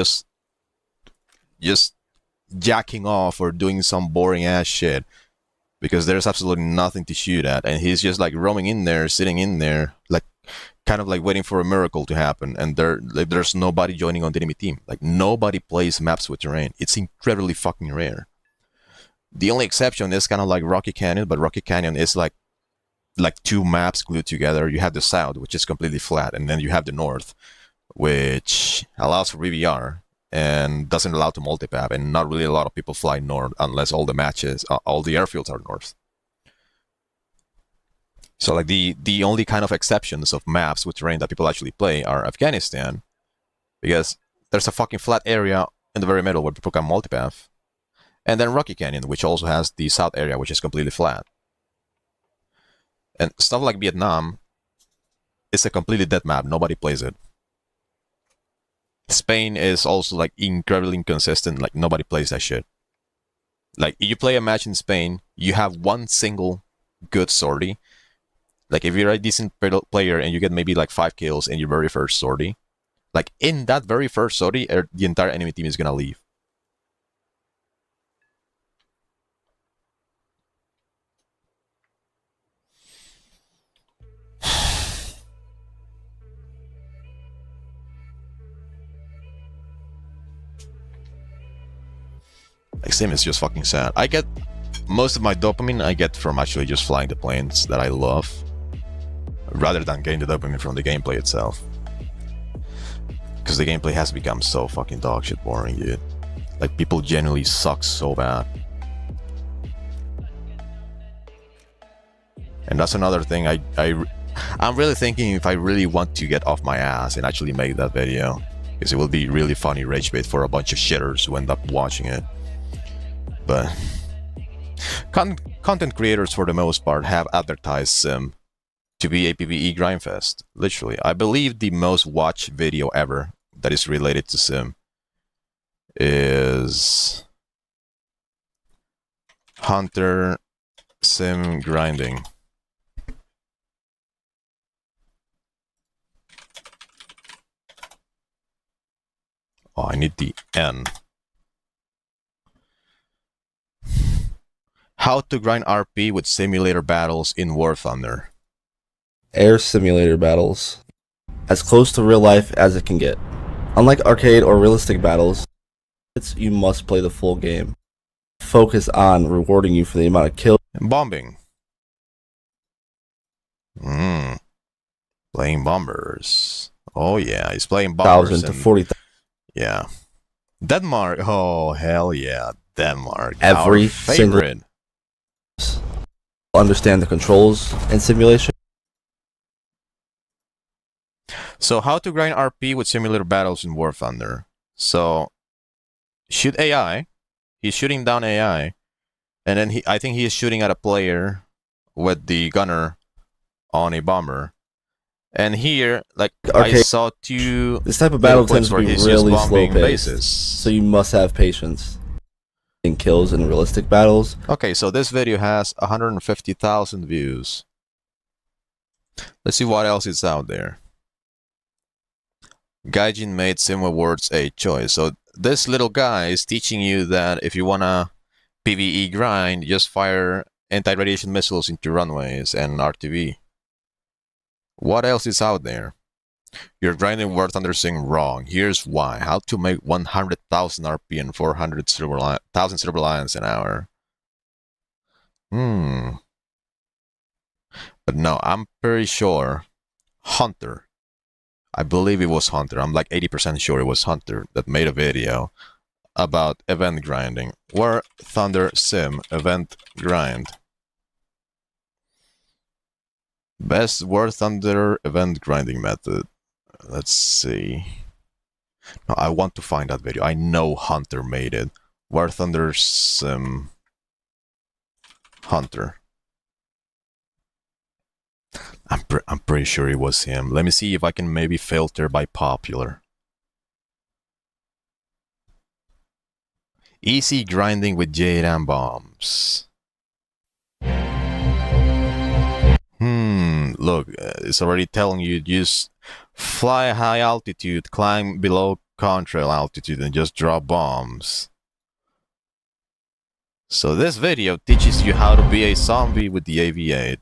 just jacking off or doing some boring ass shit because there's absolutely nothing to shoot at, and he's just like roaming in there, sitting in there, like kind of like waiting for a miracle to happen, and there's nobody joining on the enemy team. Like nobody plays maps with terrain. It's incredibly fucking rare. The only exception is kind of like Rocky Canyon, but Rocky Canyon is like 2 maps glued together. You have the south, which is completely flat, and then you have the north, which allows for VBR and doesn't allow to multipath, and not really a lot of people fly north unless all the airfields are north. So like the only kind of exceptions of maps with terrain that people actually play are Afghanistan, because there's a fucking flat area in the very middle where people can multipath, and then Rocky Canyon, which also has the south area, which is completely flat. And stuff like Vietnam is a completely dead map. Nobody plays it. Spain is also like incredibly inconsistent. Like nobody plays that shit. Like you play a match in Spain, you have one single good sortie. Like if you're a decent player and you get maybe like 5 kills in your very first sortie, like in that very first sortie, the entire enemy team is gonna leave. Like Sim is just fucking sad. I get most of my dopamine I get from actually just flying the planes that I love, rather than getting the dopamine from the gameplay itself. Because the gameplay has become so fucking dog shit boring, dude. Like people genuinely suck so bad. And that's another thing I'm really thinking if I really want to get off my ass and actually make that video, because it will be really funny rage bait for a bunch of shitters who end up watching it. But content creators for the most part have advertised Sim to be a PvE grindfest. Literally, I believe the most watched video ever that is related to Sim is Hunter Sim grinding. Oh, I need the N. How to grind RP with simulator battles in War Thunder. Air simulator battles. As close to real life as it can get. Unlike arcade or realistic battles, you must play the full game. Focus on rewarding you for the amount of kills. Bombing. Playing bombers. Oh yeah, he's playing bombers. 1,000 to 40,000. Yeah. Denmark. Oh hell yeah, Denmark. Every our favorite. single understand the controls and simulation. So how to grind RP with simulator battles in War Thunder. So shoot AI. He's shooting down AI, and then I think he is shooting at a player with the gunner on a bomber. And here, like, Okay. I saw two This type of little battle tends clips to where be he's just really slow bombing paced, bases. so you must have patience. In kills in realistic battles. Okay, so this video has 150,000 views. Let's see what else is out there. Gaijin made Sim Awards a choice. So this little guy is teaching you that if you wanna PvE grind, just fire anti-radiation missiles into runways and RTV. What else is out there? You're grinding War Thunder Sim wrong. Here's why. How to make 100,000 RP and 400,000 Silver Lions an hour. But no, I'm pretty sure Hunter, I believe it was Hunter, I'm like 80% sure it was Hunter that made a video about event grinding. War Thunder Sim event grind. Best War Thunder event grinding method. Let's see. No, I want to find that video. I know Hunter made it. War Thunder Sim Hunter. I'm pretty sure it was him. Let me see if I can maybe filter by popular. Easy grinding with JDAM bombs. Look, it's already telling you just fly high altitude, climb below contrail altitude, and just drop bombs. So this video teaches you how to be a zombie with the AV-8.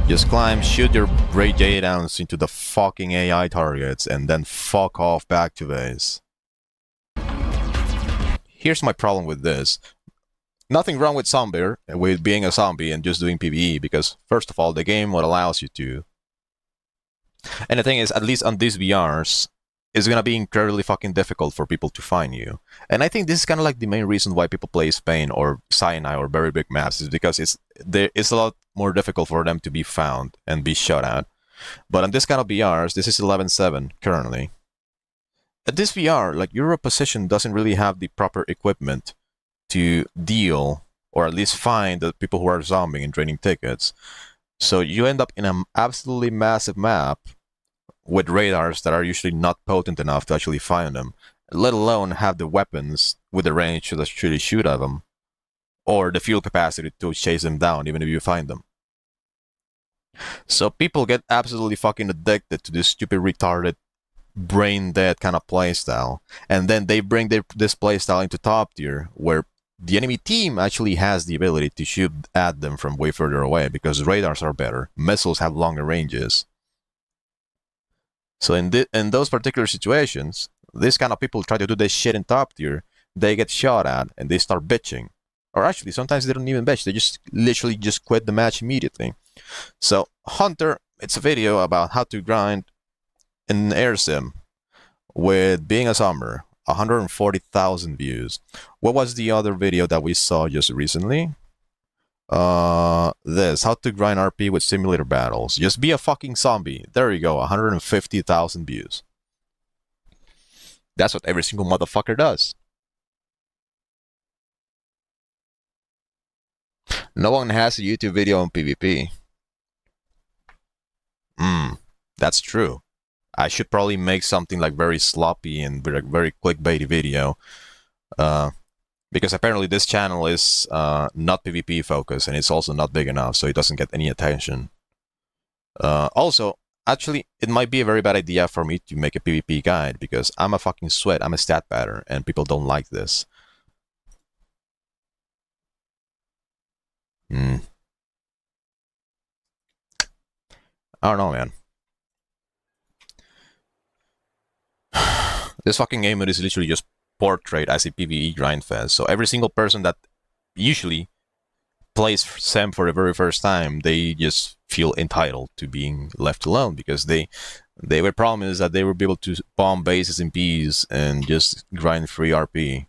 Just climb, shoot your Ray J-downs into the fucking AI targets, and then fuck off back to base. Here's my problem with this. Nothing wrong with with being a zombie and just doing PvE, because first of all, the game what allows you to. And the thing is, at least on these VRs, it's gonna be incredibly fucking difficult for people to find you. And I think this is kind of like the main reason why people play Spain or Sinai or very big maps, is because it's a lot more difficult for them to be found and be shot at. But on this kind of VRs, this is 11.7 currently. At this VR, like, your opposition doesn't really have the proper equipment to deal, or at least find, the people who are zombing and draining tickets. So you end up in an absolutely massive map with radars that are usually not potent enough to actually find them, let alone have the weapons with the range to actually shoot at them, or the fuel capacity to chase them down even if you find them. So people get absolutely fucking addicted to this stupid, retarded, brain dead kind of playstyle, and then they bring this playstyle into top tier, where the enemy team actually has the ability to shoot at them from way further away because radars are better, missiles have longer ranges. So in those particular situations, this kind of people try to do this shit in top tier, they get shot at and they start bitching. Or actually, sometimes they don't even bitch, they just literally just quit the match immediately. So Hunter, it's a video about how to grind in air sim with being a zombie. 140,000 views. What was the other video that we saw just recently? This, how to grind RP with simulator battles. Just be a fucking zombie. There you go, 150,000 views. That's what every single motherfucker does. No one has a YouTube video on PvP. That's true. I should probably make something like very sloppy and very clickbaity video, because apparently this channel is not PvP focused, and it's also not big enough, so it doesn't get any attention. Also, actually, it might be a very bad idea for me to make a PvP guide, because I'm a fucking sweat, I'm a stat pattern, and people don't like this. I don't know, man. This fucking game is literally just portrayed as a PvE grind fest. So every single person that usually plays Sam for the very first time, they just feel entitled to being left alone, because they were promised that they would be able to bomb bases in peace and just grind free RP,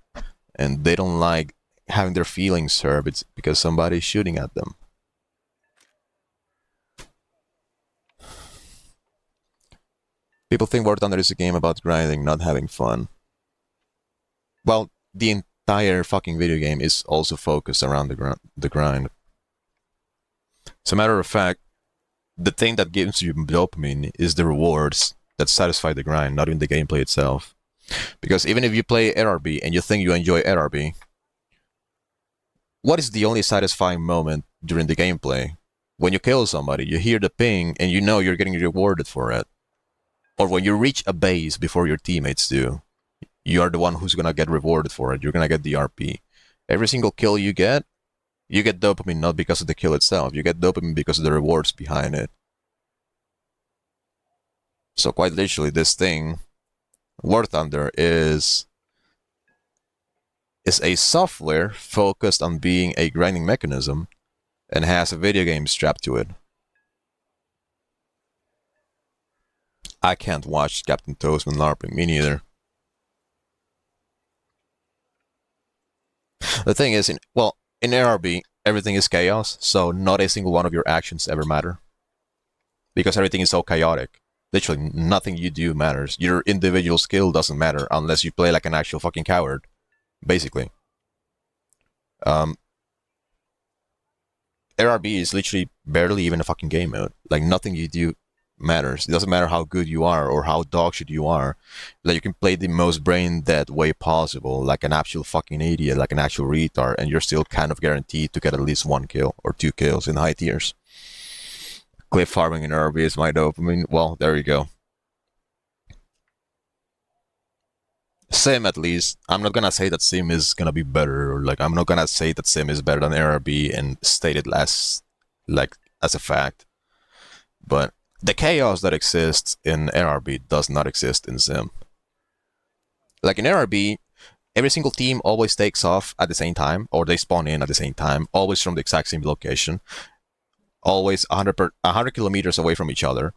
and they don't like having their feelings hurt. It's because somebody's shooting at them. People think War Thunder is a game about grinding, not having fun. Well, the entire fucking video game is also focused around the grind. As a matter of fact, the thing that gives you dopamine is the rewards that satisfy the grind, not even the gameplay itself. Because even if you play RRB and you think you enjoy RRB, what is the only satisfying moment during the gameplay? When you kill somebody, you hear the ping and you know you're getting rewarded for it. Or when you reach a base before your teammates do, you are the one who's gonna get rewarded for it. You're gonna get the RP. Every single kill you get dopamine not because of the kill itself. You get dopamine because of the rewards behind it. So quite literally, this thing, War Thunder, is a software focused on being a grinding mechanism and has a video game strapped to it. I can't watch Captain Toastman LARPing, me neither. The thing is, in ARB, everything is chaos, so not a single one of your actions ever matter. Because everything is so chaotic. Literally, nothing you do matters. Your individual skill doesn't matter unless you play like an actual fucking coward, basically. ARB is literally barely even a fucking game mode. Like, nothing you do matters. It doesn't matter how good you are or how dogshit you are. Like, you can play the most brain dead way possible, like an actual fucking idiot, like an actual retard, and you're still kind of guaranteed to get at least 1 kill or 2 kills in high tiers. Cliff farming in RB is my dopamine. Well, there you go. Sim, at least. I'm not gonna say that Sim is gonna be better, or like, I'm not gonna say that Sim is better than RB and state it less, like, as a fact. But the chaos that exists in RB does not exist in Sim. Like, in RB, every single team always takes off at the same time, or they spawn in at the same time, always from the exact same location, always 100 kilometers away from each other.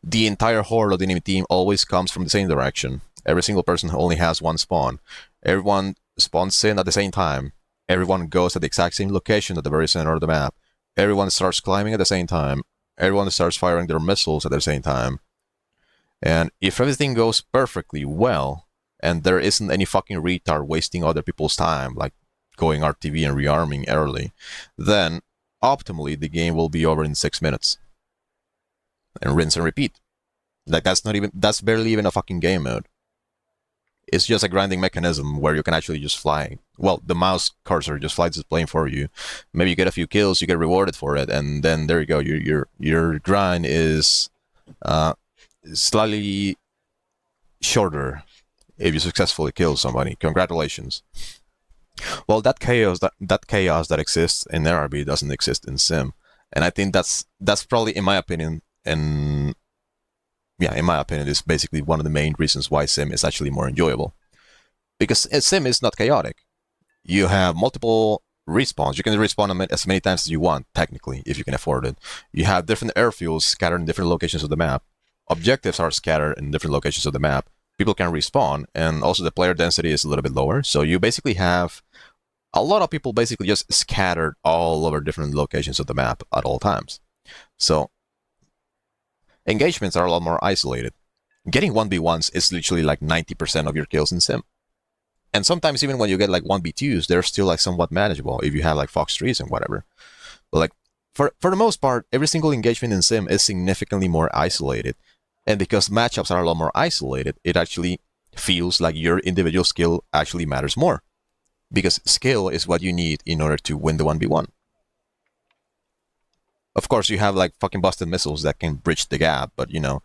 The entire horde of the enemy team always comes from the same direction. Every single person only has 1 spawn. Everyone spawns in at the same time. Everyone goes at the exact same location at the very center of the map. Everyone starts climbing at the same time. Everyone starts firing their missiles at the same time. And if everything goes perfectly well, and there isn't any fucking retard wasting other people's time, like going RTV and rearming early, then optimally the game will be over in 6 minutes. And rinse and repeat. Like, that's barely even a fucking game mode. It's just a grinding mechanism where you can actually just fly. Well, the mouse cursor just flies the plane for you. Maybe you get a few kills, you get rewarded for it, and then there you go. Your grind is slightly shorter if you successfully kill somebody. Congratulations. Well, that chaos that exists in RB doesn't exist in Sim, and I think that's probably, in my opinion, and yeah, in my opinion, is basically one of the main reasons why Sim is actually more enjoyable. Because Sim is not chaotic. You have multiple respawns. You can respawn as many times as you want, technically, if you can afford it. You have different airfields scattered in different locations of the map. Objectives are scattered in different locations of the map. People can respawn, and also the player density is a little bit lower. So you basically have a lot of people basically just scattered all over different locations of the map at all times. So engagements are a lot more isolated. Getting 1v1s is literally like 90% of your kills in Sim. And sometimes even when you get like 1v2s, they're still like somewhat manageable if you have like Fox trees and whatever. But like, for the most part, every single engagement in Sim is significantly more isolated. And because matchups are a lot more isolated, it actually feels like your individual skill actually matters more. Because skill is what you need in order to win the 1v1. Of course, you have like fucking busted missiles that can bridge the gap, but you know,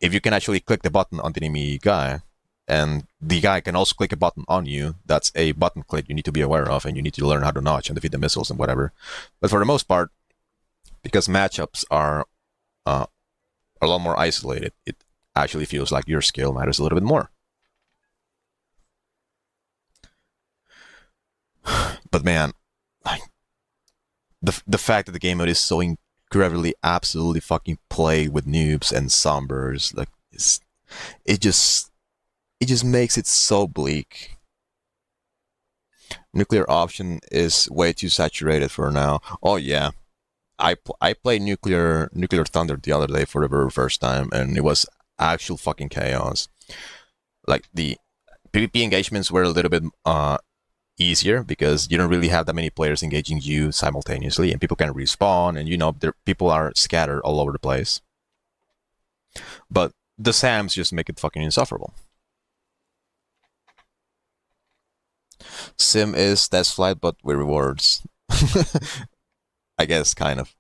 if you can actually click the button on the enemy guy, and the guy can also click a button on you, that's a button click you need to be aware of, and you need to learn how to notch and defeat the missiles and whatever. But for the most part, because matchups are a lot more isolated, it actually feels like your skill matters a little bit more. But man, like, the fact that the game mode is so incredibly, absolutely fucking plagued with noobs and sombers, like, it just makes it so bleak. Nuclear option is way too saturated for now. Oh yeah, I played Nuclear Thunder the other day for the very first time, and it was actual fucking chaos. Like, the PvP engagements were a little bit easier because you don't really have that many players engaging you simultaneously, and people can respawn, and people are scattered all over the place. But the SAMs just make it fucking insufferable. Sim is test flight, but with rewards. I guess, kind of.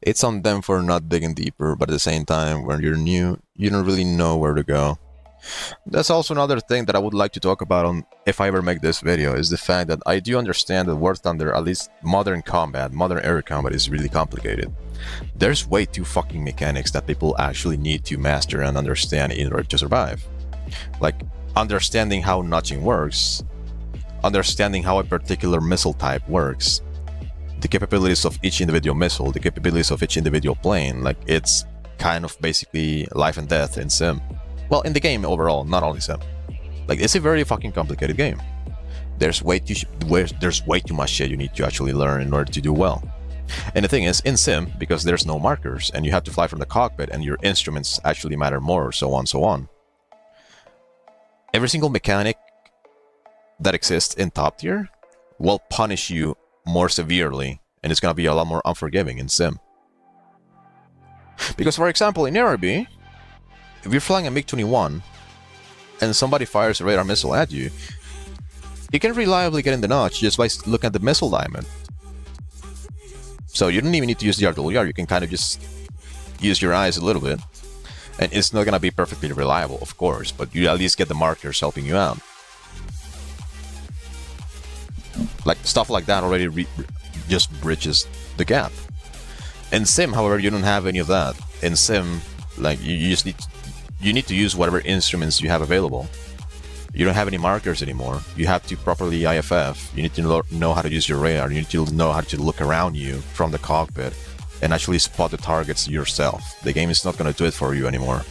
It's on them for not digging deeper, but at the same time, when you're new, you don't really know where to go. That's also another thing that I would like to talk about on if I ever make this video, is the fact that I do understand that War Thunder, at least modern air combat, is really complicated. There's way too fucking mechanics that people actually need to master and understand in order to survive. Like, understanding how notching works, understanding how a particular missile type works, the capabilities of each individual missile, the capabilities of each individual plane. Like, it's kind of basically life and death in Sim. Well, in the game overall, not only Sim. Like, it's a very fucking complicated game. There's way too much shit you need to actually learn in order to do well. And the thing is, in Sim, because there's no markers, and you have to fly from the cockpit, and your instruments actually matter more, so on. Every single mechanic that exists in top tier will punish you more severely, and it's gonna be a lot more unforgiving in Sim. Because, for example, in ARB, if you're flying a MiG-21 and somebody fires a radar missile at you, you can reliably get in the notch just by looking at the missile diamond. So you don't even need to use the RWR, you can kind of just use your eyes a little bit. And it's not gonna be perfectly reliable, of course, but you at least get the markers helping you out. Like, stuff like that already just bridges the gap. In Sim, however, you don't have any of that. In Sim, like, you just need to use whatever instruments you have available. You don't have any markers anymore. You have to properly IFF. You need to know how to use your radar. You need to know how to look around you from the cockpit and actually spot the targets yourself. The game is not going to do it for you anymore.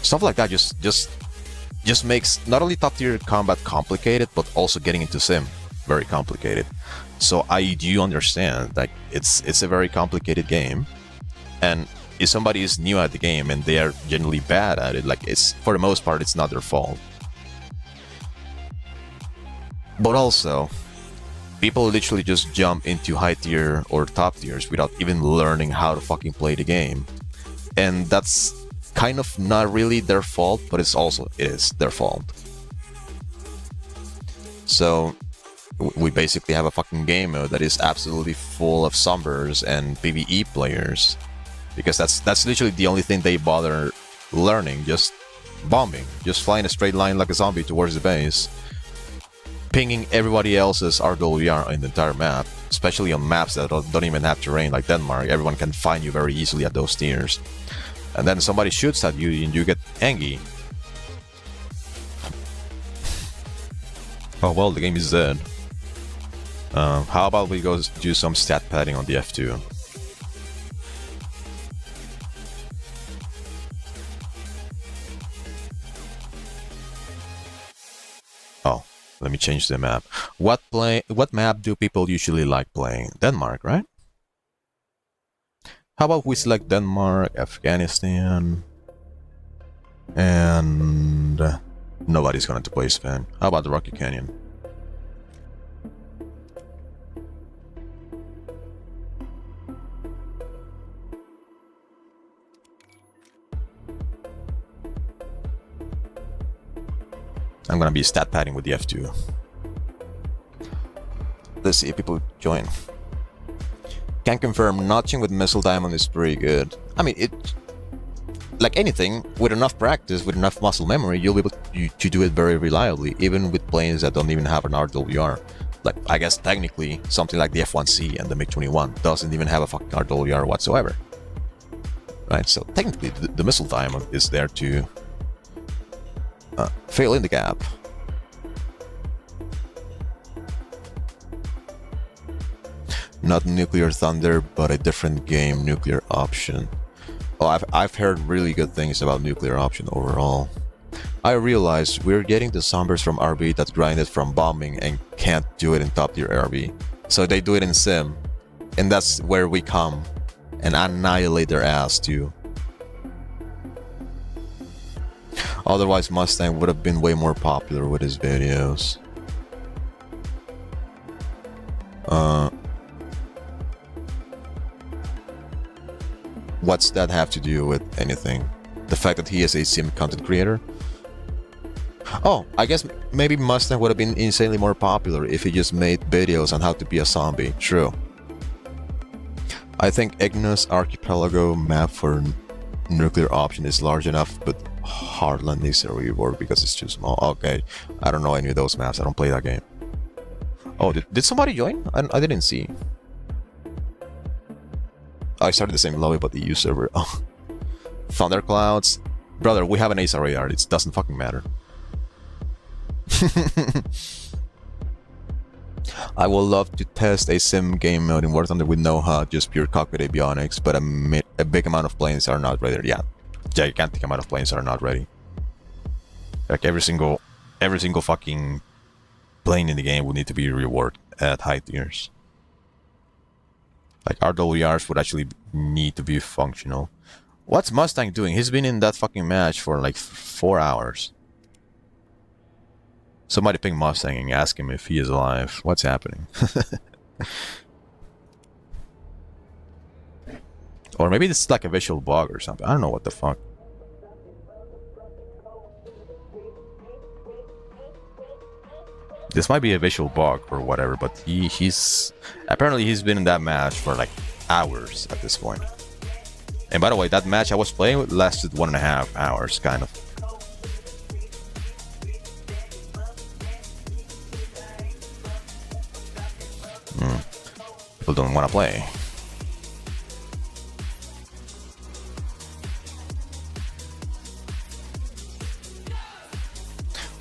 Stuff like that just makes not only top tier combat complicated, but also getting into Sim very complicated. So I do understand that it's a very complicated game, and if somebody is new at the game and they are generally bad at it, like, it's, for the most part, it's not their fault. But also, people literally just jump into high tier or top tiers without even learning how to fucking play the game. And that's kind of not really their fault, but it is their fault. So we basically have a fucking game mode that is absolutely full of Sombers and PvE players, because that's literally the only thing they bother learning, just bombing, just flying a straight line like a zombie towards the base, pinging everybody else's RWR in the entire map, especially on maps that don't even have terrain like Denmark. Everyone can find you very easily at those tiers. And then somebody shoots at you and you get angry. Oh well, the game is dead. How about we go do some stat padding on the F2? Oh, let me change the map. What map do people usually like playing? Denmark, right? How about we select Denmark, Afghanistan, and nobody's going to play Spain. How about the Rocky Canyon? I'm gonna be stat padding with the F2. Let's see if people join. Can confirm, notching with missile diamond is pretty good. I mean, like anything, with enough practice, with enough muscle memory, you'll be able to do it very reliably, even with planes that don't even have an RWR. Like, I guess technically, something like the F1C and the MiG-21 doesn't even have a fucking RWR whatsoever. Right, so technically, the missile diamond is there to fill in the gap. Not Nuclear Thunder, but a different game, Nuclear Option. Oh, I've heard really good things about Nuclear Option overall. I realized we're getting the Sombers from RB that grinded from bombing and can't do it in top tier RB. So they do it in Sim, and that's where we come and annihilate their ass too. Otherwise, Mustang would have been way more popular with his videos. What's that have to do with anything? The fact that he is a sim content creator? Oh, I guess maybe Mustang would have been insanely more popular if he just made videos on how to be a zombie. True. I think Ignis Archipelago map for nuclear option is large enough, but Heartland needs a rework because it's too small. Okay, I don't know any of those maps. I don't play that game. Oh, did somebody join? I didn't see. I started the same lobby, but the U server. Oh. Thunderclouds. Brother, we have an Ace RAR. It doesn't fucking matter. I would love to test a sim game mode in War Thunder with no HUD, just pure cockpit avionics, but a big amount of planes are not ready. Yeah, gigantic amount of planes are not ready. Like every single fucking plane in the game would need to be reworked at high tiers. Like RWRs would actually need to be functional. What's Mustang doing? He's been in that fucking match for like 4 hours. Somebody ping Mustang and ask him if he is alive. What's happening? Or maybe this is like a visual bug or something. I don't know what the fuck. This might be a visual bug or whatever, but he's apparently he's been in that match for like hours at this point. And by the way, that match I was playing with lasted 1.5 hours, kind of. People don't want to play.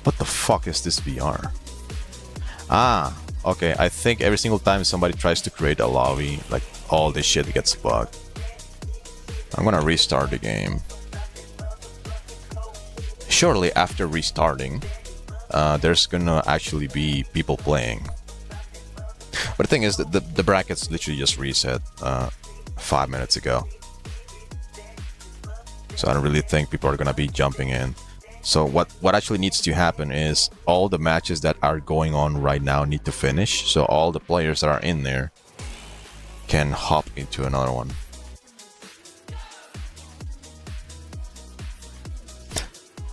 What the fuck is this VR? Ah, okay. I think every single time somebody tries to create a lobby, like all this shit gets bugged. I'm gonna restart the game. Surely after restarting, there's gonna actually be people playing. But the thing is that the brackets literally just reset 5 minutes ago. So I don't really think people are gonna be jumping in. So what actually needs to happen is all the matches that are going on right now need to finish. So all the players that are in there can hop into another one.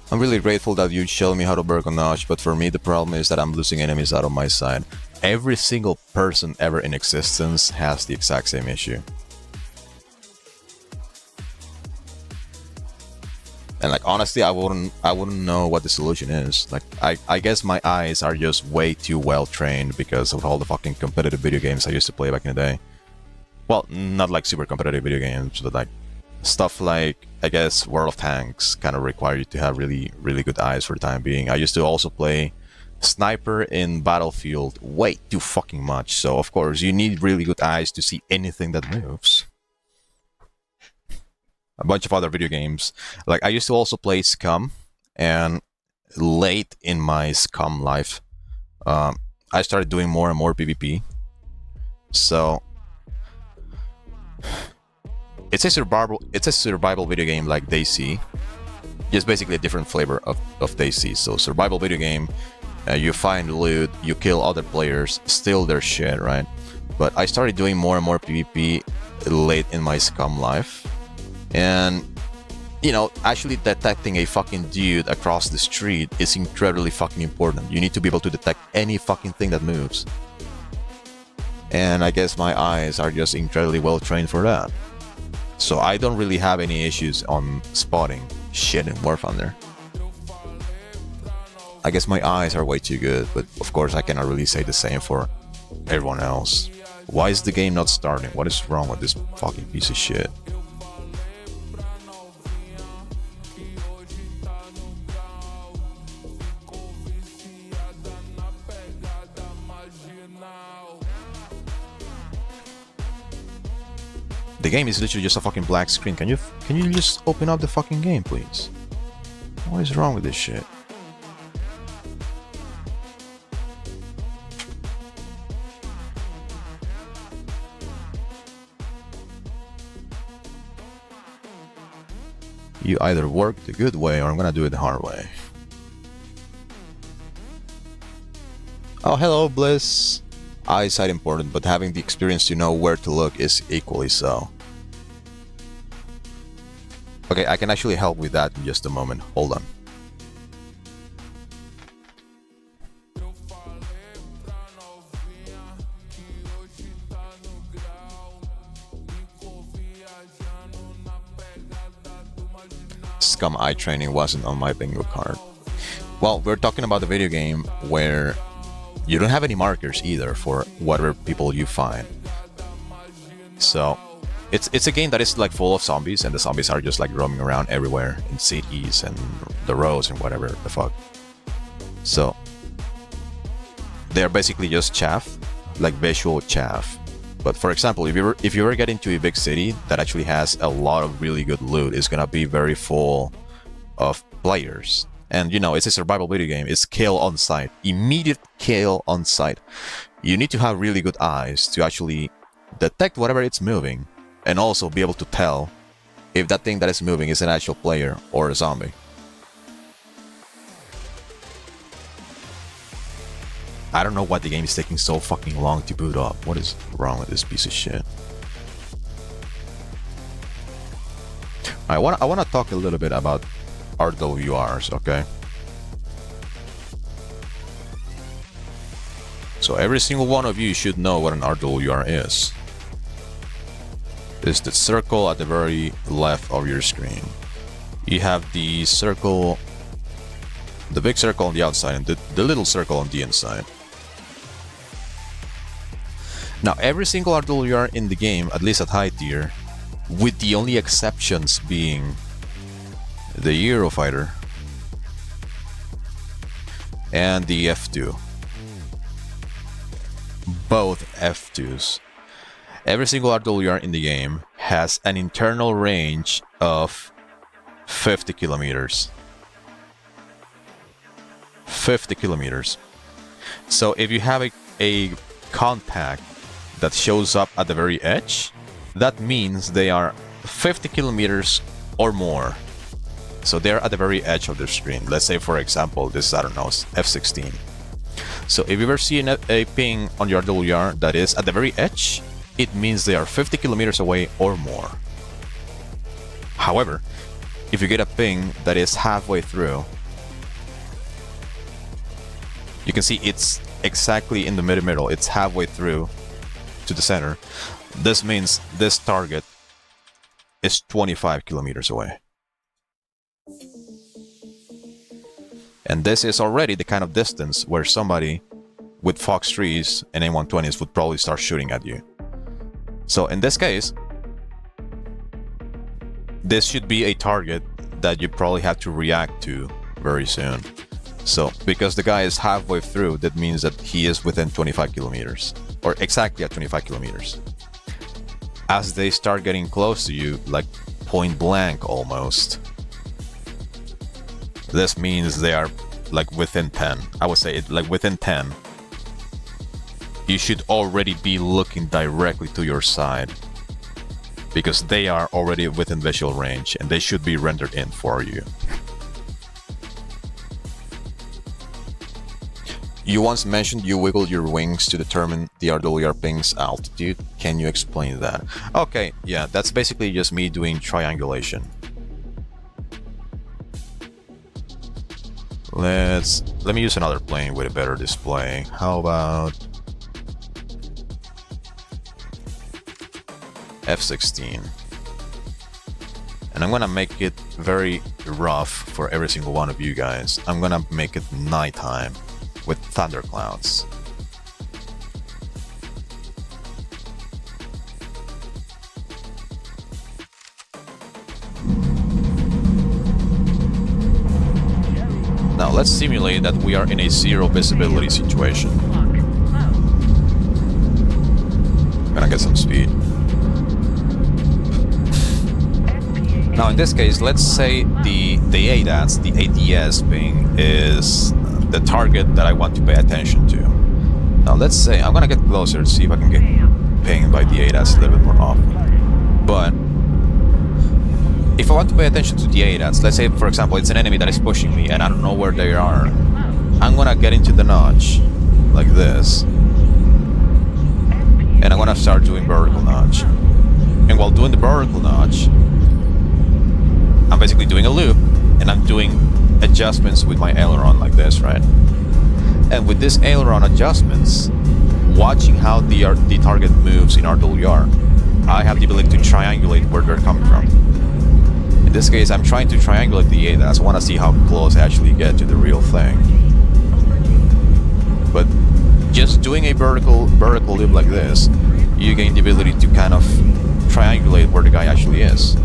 I'm really grateful that you showed me how to work on Notch, but for me the problem is that I'm losing enemies out of my side. Every single person ever in existence has the exact same issue. And like honestly, I wouldn't know what the solution is. Like I guess my eyes are just way too well trained because of all the fucking competitive video games I used to play back in the day. Well, not like super competitive video games, but like stuff like, I guess, World of Tanks kind of require you to have really good eyes for the time being. I used to also play Sniper in Battlefield way too fucking much, so of course you need really good eyes to see anything that moves. A bunch of other video games. Like I used to also play Scum, and late in my Scum life, I started doing more and more PvP. So it's a survival video game like DayZ, just basically a different flavor of DayZ. So survival video game, you find loot, you kill other players, steal their shit, right? But I started doing more and more PvP late in my Scum life. And, you know, actually detecting a fucking dude across the street is incredibly fucking important. You need to be able to detect any fucking thing that moves. And I guess my eyes are just incredibly well trained for that. So I don't really have any issues on spotting shit in War Thunder. I guess my eyes are way too good, but of course I cannot really say the same for everyone else. Why is the game not starting? What is wrong with this fucking piece of shit? The game is literally just a fucking black screen. Can you just open up the fucking game, please? What is wrong with this shit? You either work the good way or I'm gonna do it the hard way. Oh, hello, Bliss. Eyesight important, but having the experience to know where to look is equally so. Okay, I can actually help with that in just a moment. Hold on. Scum eye training wasn't on my bingo card. Well, we're talking about the video game where you don't have any markers either for whatever people you find. So it's a game that is like full of zombies, and the zombies are just like roaming around everywhere in cities and the roads and whatever the fuck. So they're basically just chaff, like visual chaff. But for example, if you ever get into a big city that actually has a lot of really good loot, it's gonna be very full of players. And you know, it's a survival video game. It's kill on sight, immediate kill on sight. You need to have really good eyes to actually detect whatever it's moving, and also be able to tell if that thing that is moving is an actual player or a zombie. I don't know why the game is taking so fucking long to boot up. What is wrong with this piece of shit? I wanna talk a little bit about RWRs, okay? So every single one of you should know what an RWR is. It's the circle at the very left of your screen. You have the circle, the big circle on the outside, and the little circle on the inside. Now every single RWR in the game, at least at high tier, with the only exceptions being the Eurofighter and the F2. Both F2s. Every single RWR in the game has an internal range of 50 kilometers. 50 kilometers. So if you have a contact that shows up at the very edge, that means they are 50 kilometers or more. So they're at the very edge of the screen. Let's say, for example, this, I don't know, F-16. So if you ever see a ping on your RWR that is at the very edge, it means they are 50 kilometers away or more. However, if you get a ping that is halfway through, you can see it's exactly in the middle. It's halfway through to the center. This means this target is 25 kilometers away. And this is already the kind of distance where somebody with Fox 3s and A120s would probably start shooting at you. So in this case, this should be a target that you probably have to react to very soon. So because the guy is halfway through, that means that he is within 25 kilometers, or exactly at 25 kilometers. As they start getting close to you, like point blank almost, this means they are like within 10. I would say like within 10. You should already be looking directly to your side, because they are already within visual range and they should be rendered in for you. You once mentioned you wiggled your wings to determine the RWR ping's altitude. Can you explain that? Okay, yeah, that's basically just me doing triangulation. Let me use another plane with a better display. How about F-16? And I'm gonna make it very rough for every single one of you guys. I'm gonna make it nighttime with thunderclouds. Now let's simulate that we are in a zero visibility situation. I'm gonna get some speed. Now in this case, let's say the ADAS, the ADS ping is the target that I want to pay attention to. Now let's say I'm gonna get closer to see if I can get pinged by the ADAS a little bit more often. But if I want to pay attention to the ADATs, let's say for example it's an enemy that is pushing me and I don't know where they are, I'm gonna get into the notch like this, and I'm gonna start doing vertical notch. And while doing the vertical notch, I'm basically doing a loop, and I'm doing adjustments with my aileron like this, right? And with this aileron adjustments, watching how the target moves in RWR, I have the ability to triangulate where they're coming from. In this case, I'm trying to triangulate the ADAS. I want to see how close I actually get to the real thing. But just doing a vertical loop like this, you gain the ability to kind of triangulate where the guy actually is.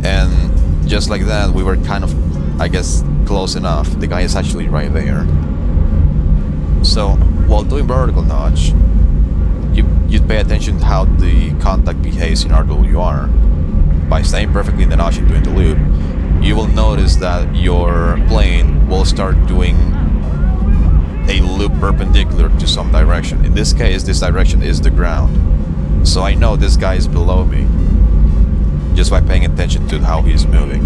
And just like that, we were kind of, I guess, close enough. The guy is actually right there. So while doing vertical notch, you'd pay attention to how the contact behaves in RWR. By staying perfectly in the notch and doing the loop, you will notice that your plane will start doing a loop perpendicular to some direction. In this case, this direction is the ground. So I know this guy is below me just by paying attention to how he's moving.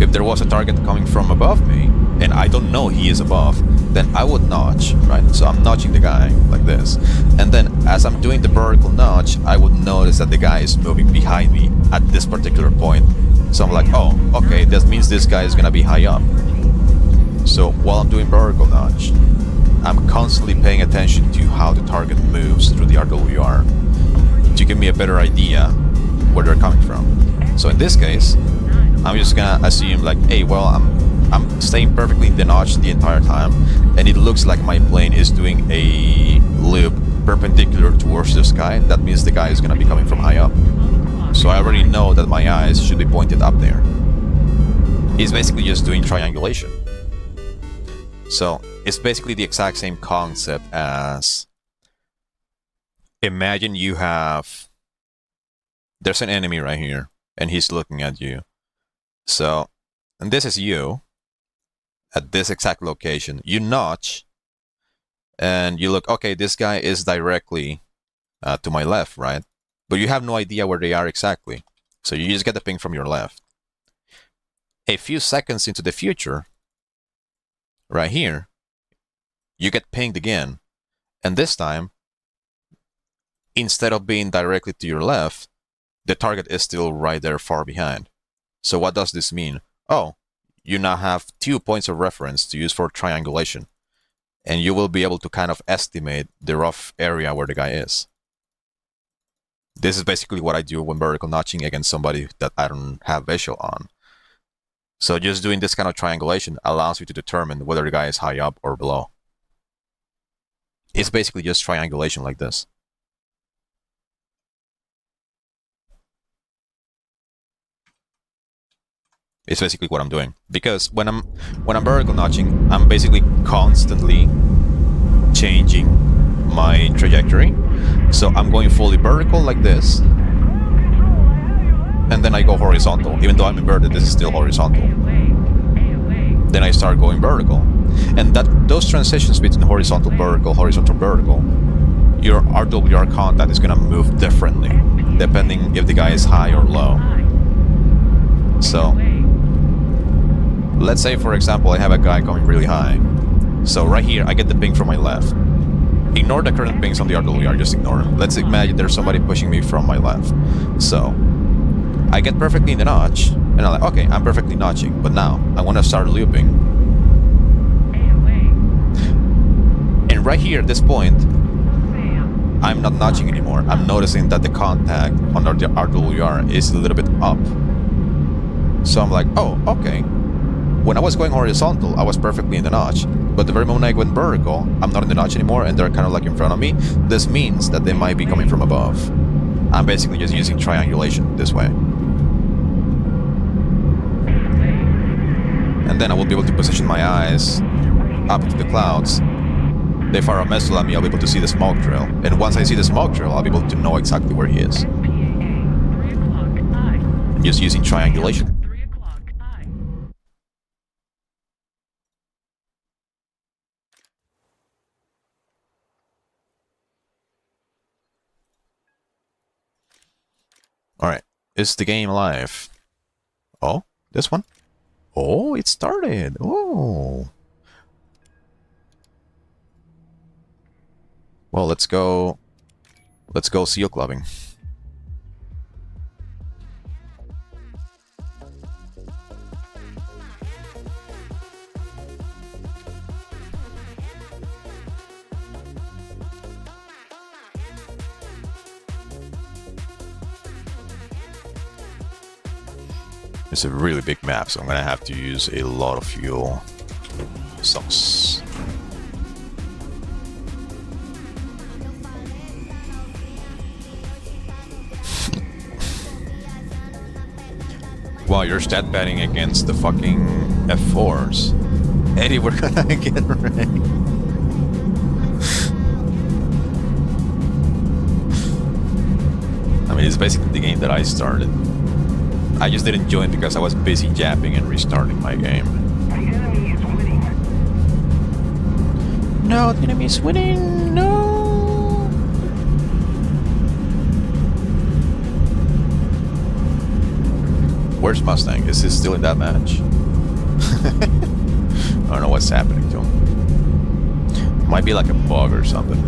If there was a target coming from above me, and I don't know he is above, then I would notch, right? So I'm notching the guy like this. And then as I'm doing the vertical notch, I would notice that the guy is moving behind me at this particular point. So I'm like, oh, okay, that means this guy is gonna be high up. So while I'm doing vertical notch, I'm constantly paying attention to how the target moves through the RWR to give me a better idea where they're coming from. So in this case, I'm just gonna assume like, hey, well, I'm staying perfectly in the notch the entire time, and it looks like my plane is doing a loop perpendicular towards the sky. That means the guy is gonna be coming from high up. So I already know that my eyes should be pointed up there. He's basically just doing triangulation. So it's basically the exact same concept as, imagine there's an enemy right here and he's looking at you. So, and this is you at this exact location. You notch and you look, okay, this guy is directly to my left, right? But you have no idea where they are exactly. So you just get the ping from your left. A few seconds into the future, right here, you get pinged again. And this time, instead of being directly to your left, the target is still right there far behind. So what does this mean? Oh, you now have 2 points of reference to use for triangulation. And you will be able to kind of estimate the rough area where the guy is. This is basically what I do when vertical notching against somebody that I don't have visual on. So just doing this kind of triangulation allows you to determine whether the guy is high up or below. It's basically just triangulation like this. It's basically what I'm doing. Because when I'm vertical notching, I'm basically constantly changing my trajectory. So I'm going fully vertical like this. And then I go horizontal. Even though I'm inverted, this is still horizontal. Then I start going vertical. And those transitions between horizontal, vertical, your RWR contact is going to move differently, depending if the guy is high or low. So, let's say, for example, I have a guy going really high. So right here, I get the ping from my left. Ignore the current pings on the RWR, just ignore them. Let's imagine there's somebody pushing me from my left. So, I get perfectly in the notch, and I'm like, okay, I'm perfectly notching, but now I want to start looping. And right here at this point, I'm not notching anymore. I'm noticing that the contact on the RWR is a little bit up. So I'm like, oh, okay. When I was going horizontal, I was perfectly in the notch. But the very moment I went vertical, I'm not in the notch anymore, and they're kind of like in front of me. This means that they might be coming from above. I'm basically just using triangulation this way. And then I will be able to position my eyes up into the clouds. They fire a missile at me, I'll be able to see the smoke trail. And once I see the smoke trail, I'll be able to know exactly where he is. Just using triangulation. Alright, Is the game live? Oh, this one? Oh, it started. Oh. Well, let's go. Let's go seal clubbing. It's a really big map, so I'm gonna have to use a lot of fuel. Sucks. Wow, you're stat padding against the fucking F4s. Eddie, we're gonna get wrecked. I mean, it's basically the game that I started. I just didn't join because I was busy japping and restarting my game. The enemy is winning. No, the enemy is winning. No. Where's Mustang? Is he still in that match? I don't know what's happening to him. Might be like a bug or something.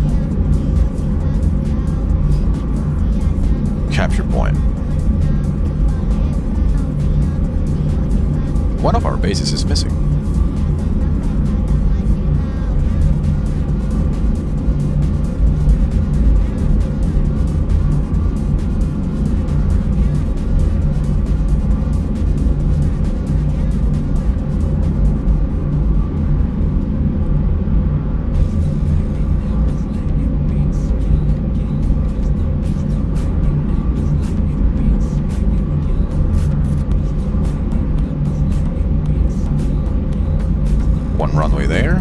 Capture point. One of our bases is missing. One runway there,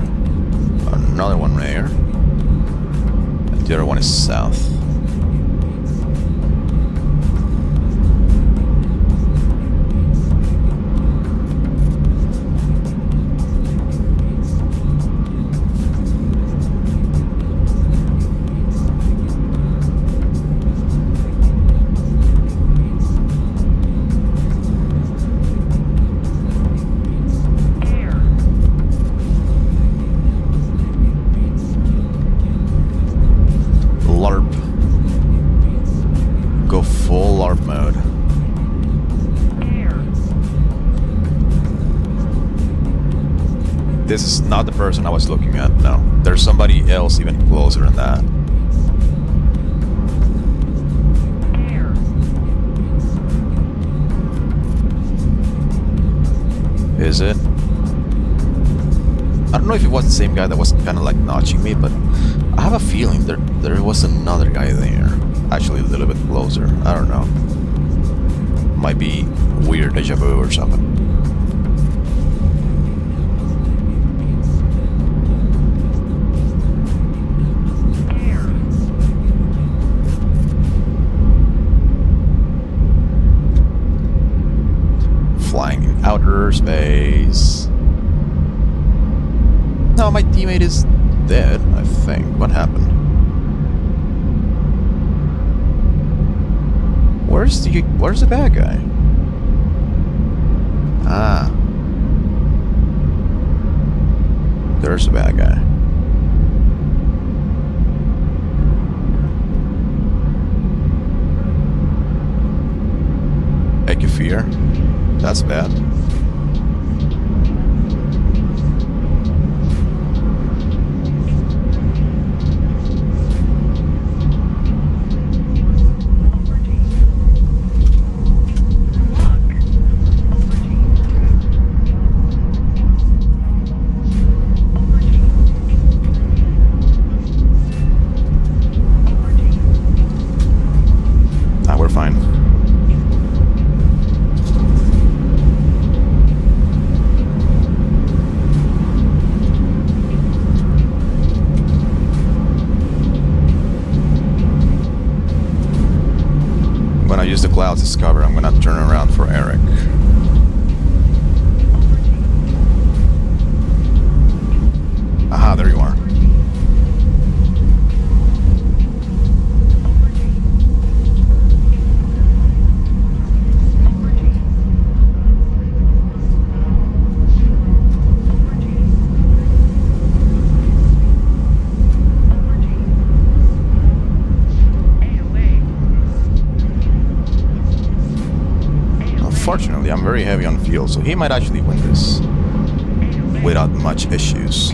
another one there, and the other one is south. LARP. Go full LARP mode. This is not the person I was looking at, no. There's somebody else even closer than that. Is it? I don't know if it was the same guy that was kind of like notching me, but I have a feeling there was another guy there. Actually, a little bit closer. I don't know. Might be weird deja vu or something. Flying in outer space. No, my teammate is dead, I think. What happened? Where's the bad guy? Ah. There's the bad guy. Ekifir. That's bad. We're fine. I'm gonna use the clouds as cover. I'm gonna turn around for Eric. Aha, there you are. I'm very heavy on fuel, so he might actually win this without much issues.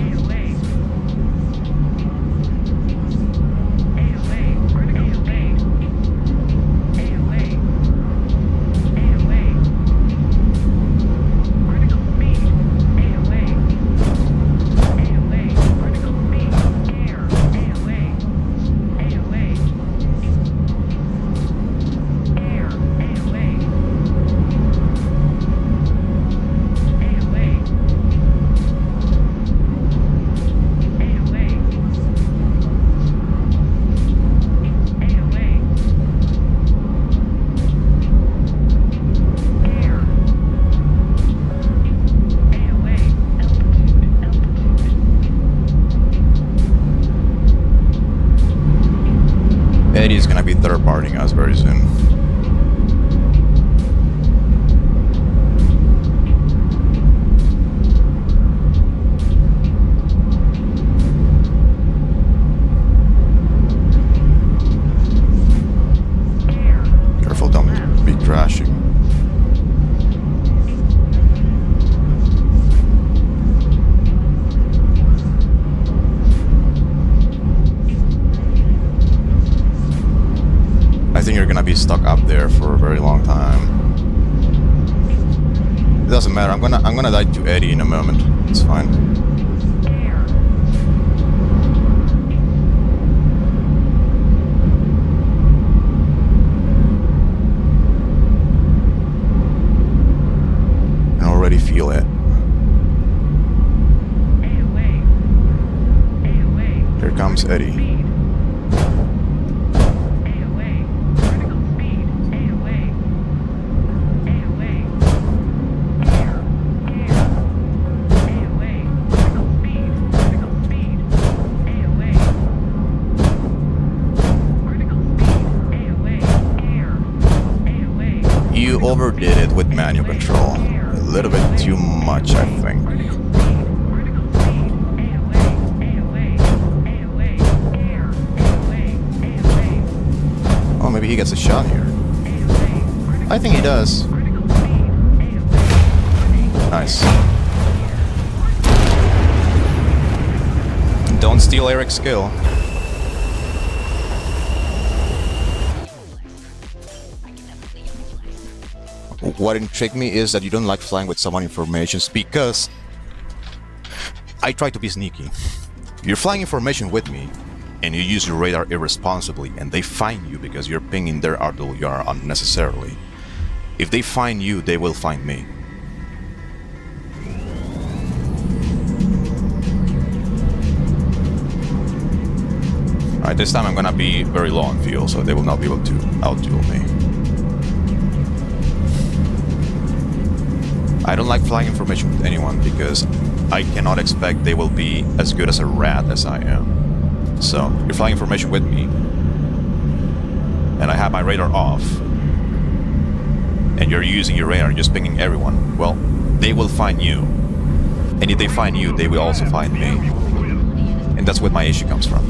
Eddie's gonna be third-partying us very soon. Careful, don't be crashing. I think you're gonna be stuck up there for a very long time. It doesn't matter. I'm gonna die to Eddie in a moment. It's fine. I already feel it. Here comes Eddie. You overdid it with manual control. A little bit too much, I think. Oh, maybe he gets a shot here. I think he does. Nice. Don't steal Eric's skill. What intrigued me is that you don't like flying with someone informations because I try to be sneaky. You're flying information with me and you use your radar irresponsibly and they find you because you're pinging their RWR unnecessarily. If they find you, they will find me. Alright, this time I'm gonna be very low on fuel, so they will not be able to outduel me. I don't like flying information with anyone because I cannot expect they will be as good as a rat as I am. So, you're flying information with me, and I have my radar off, and you're using your radar, just pinging everyone. Well, they will find you, and if they find you, they will also find me. And that's where my issue comes from.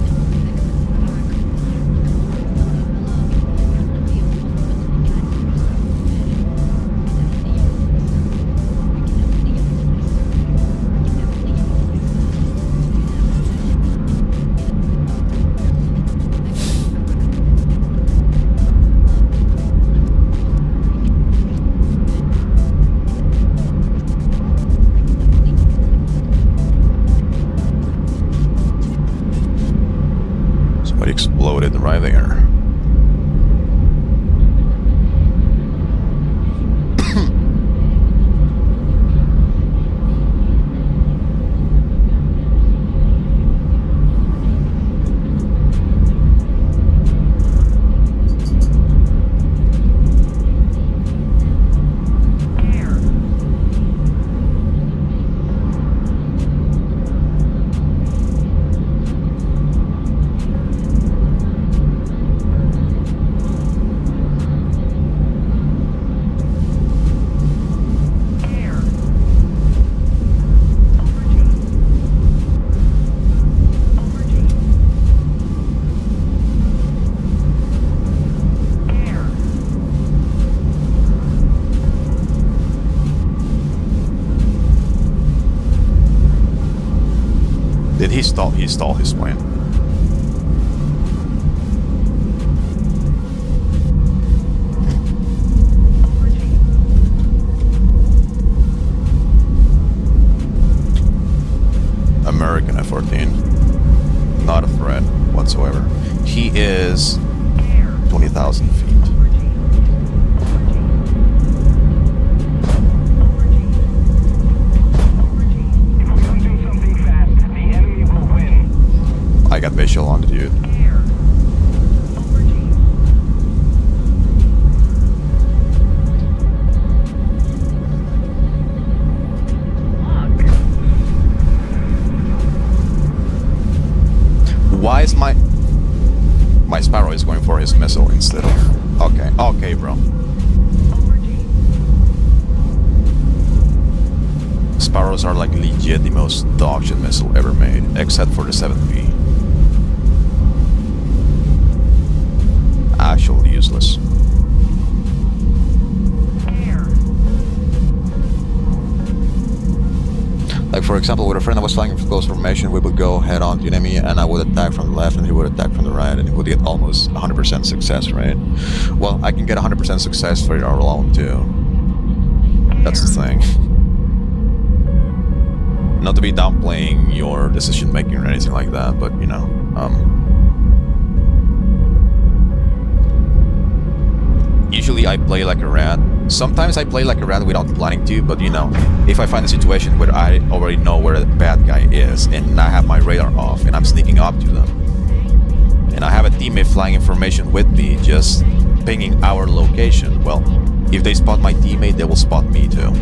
Did he stall? He stalled his plane. American F-14. Not a threat whatsoever. He is 20,000 feet. I got visual on the dude. Why is my Sparrow is going for his missile instead of... Okay, bro. Sparrows are like legit the most dog shit missile ever made, except for the 7B. Actually useless. Like for example, with a friend I was flying for close formation, we would go head on to the enemy and I would attack from the left and he would attack from the right and he would get almost 100% success, right? Well, I can get 100% success for our alone too. That's the thing. Not to be downplaying your decision making or anything like that, but you know, usually I play like a rat. Sometimes I play like a rat without planning to, but you know, if I find a situation where I already know where the bad guy is and I have my radar off and I'm sneaking up to them and I have a teammate flying information with me just pinging our location, well, if they spot my teammate, they will spot me too.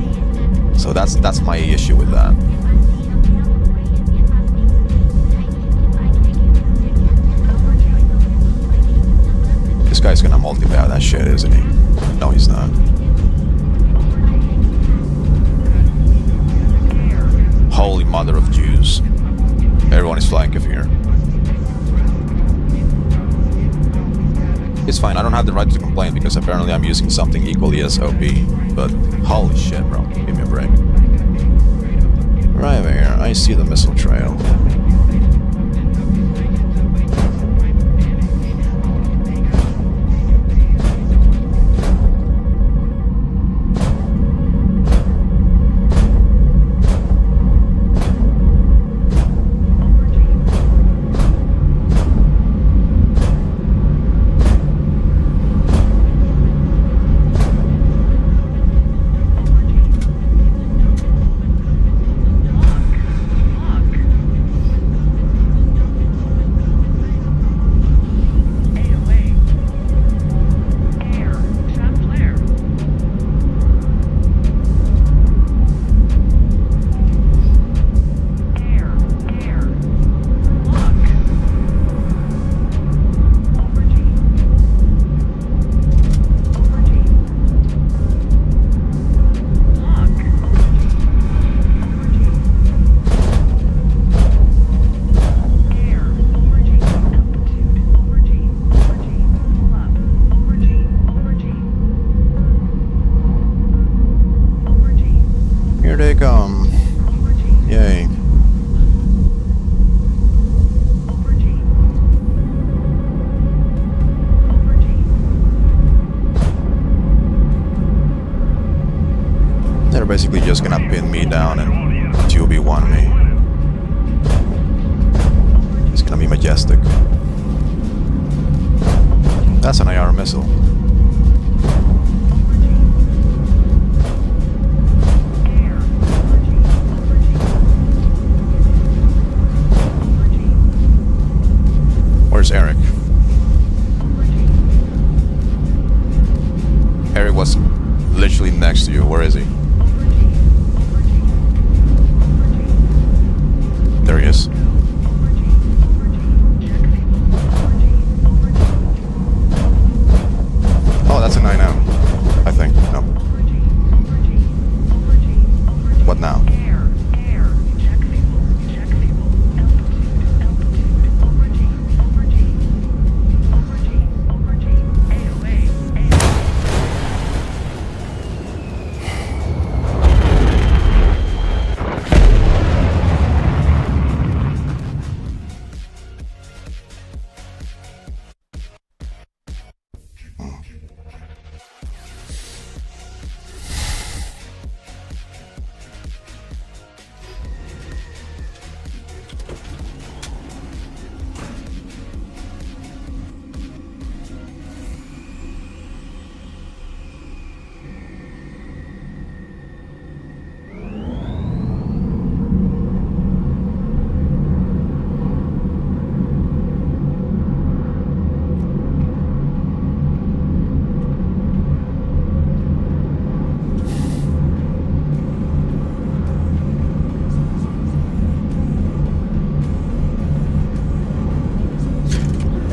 So that's my issue with that. This guy's gonna multi-bat that shit, isn't he? No, he's not. Holy mother of Jews. Everyone is flying Kafir. It's fine, I don't have the right to complain because apparently I'm using something equally as OP. But holy shit, bro. Give me a break. Right over here, I see the missile trail. They come. Yay. They're basically just gonna pin me down and 2v1 me. It's gonna be majestic. That's an IR missile. Where's Eric? Eric was literally next to you. Where is he? There he is. Oh, that's a 9-0. I think. No. What now?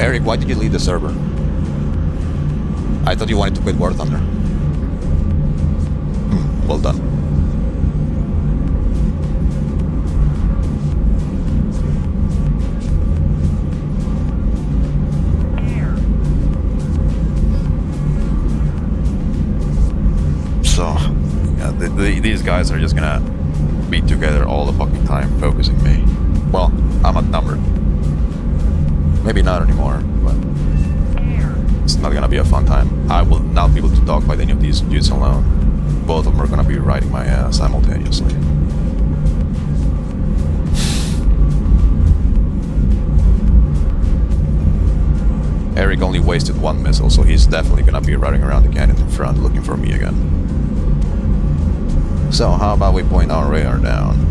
Eric, why did you leave the server? I thought you wanted to quit War Thunder. Well done. So, yeah, these guys are just gonna be together all the fucking time, focusing me. Well, I'm outnumbered. Maybe not anymore, but it's not gonna be a fun time. I will not be able to dogfight any of these dudes alone. Both of them are gonna be riding my ass simultaneously. Eric only wasted one missile, so he's definitely gonna be riding around the canyon in front looking for me again. So how about we point our radar down?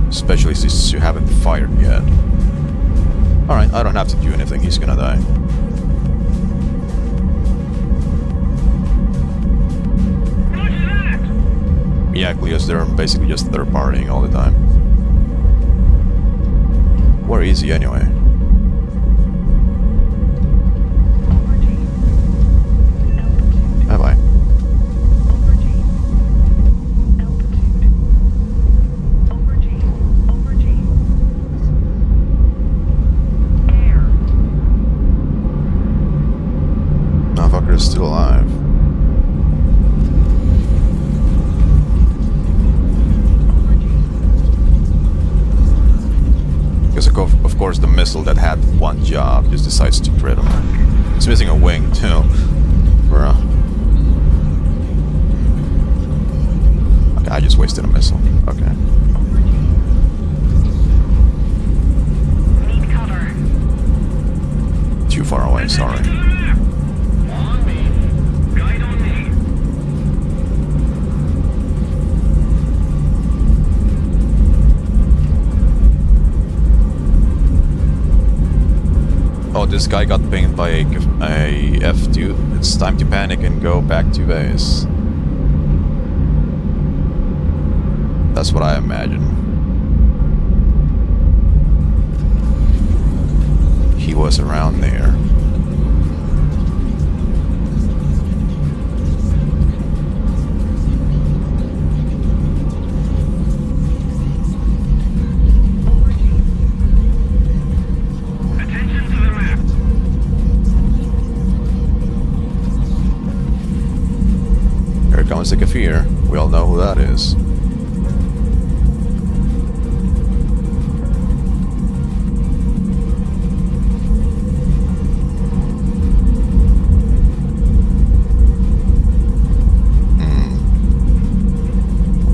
Especially since you haven't fired yet. Alright, I don't have to do anything, he's gonna die. Yeah, Cleos, they're basically just third partying all the time. Where is he anyway? Bye-bye. Is still alive. Because of course the missile that had one job just decides to crit him. It's missing a wing too. Bruh. Okay, I just wasted a missile. Okay. Too far away, sorry. Oh, this guy got pinged by a F2. It's time to panic and go back to base. That's what I imagine. He was around there. Comes the Kafir. We all know who that is.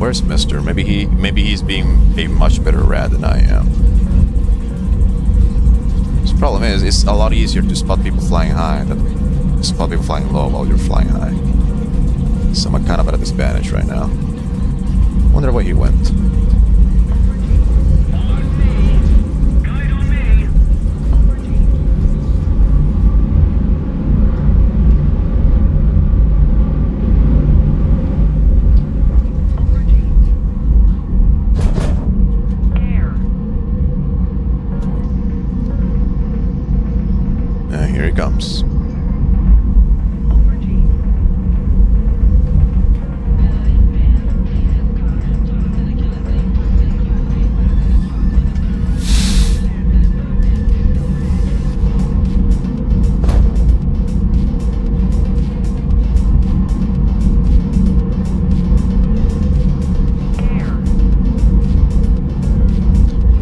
Where's Mister? Maybe he's being a much better rat than I am. The problem is, it's a lot easier to spot people flying high than to spot people flying low while you're flying high. So I'm kind of at a disadvantage right now. Wonder where he went. Here he comes.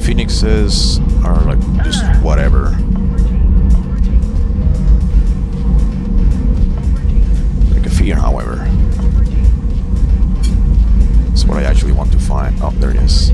Phoenixes are like just whatever. Like a fear, however, is what I actually want to find. Oh, there he is.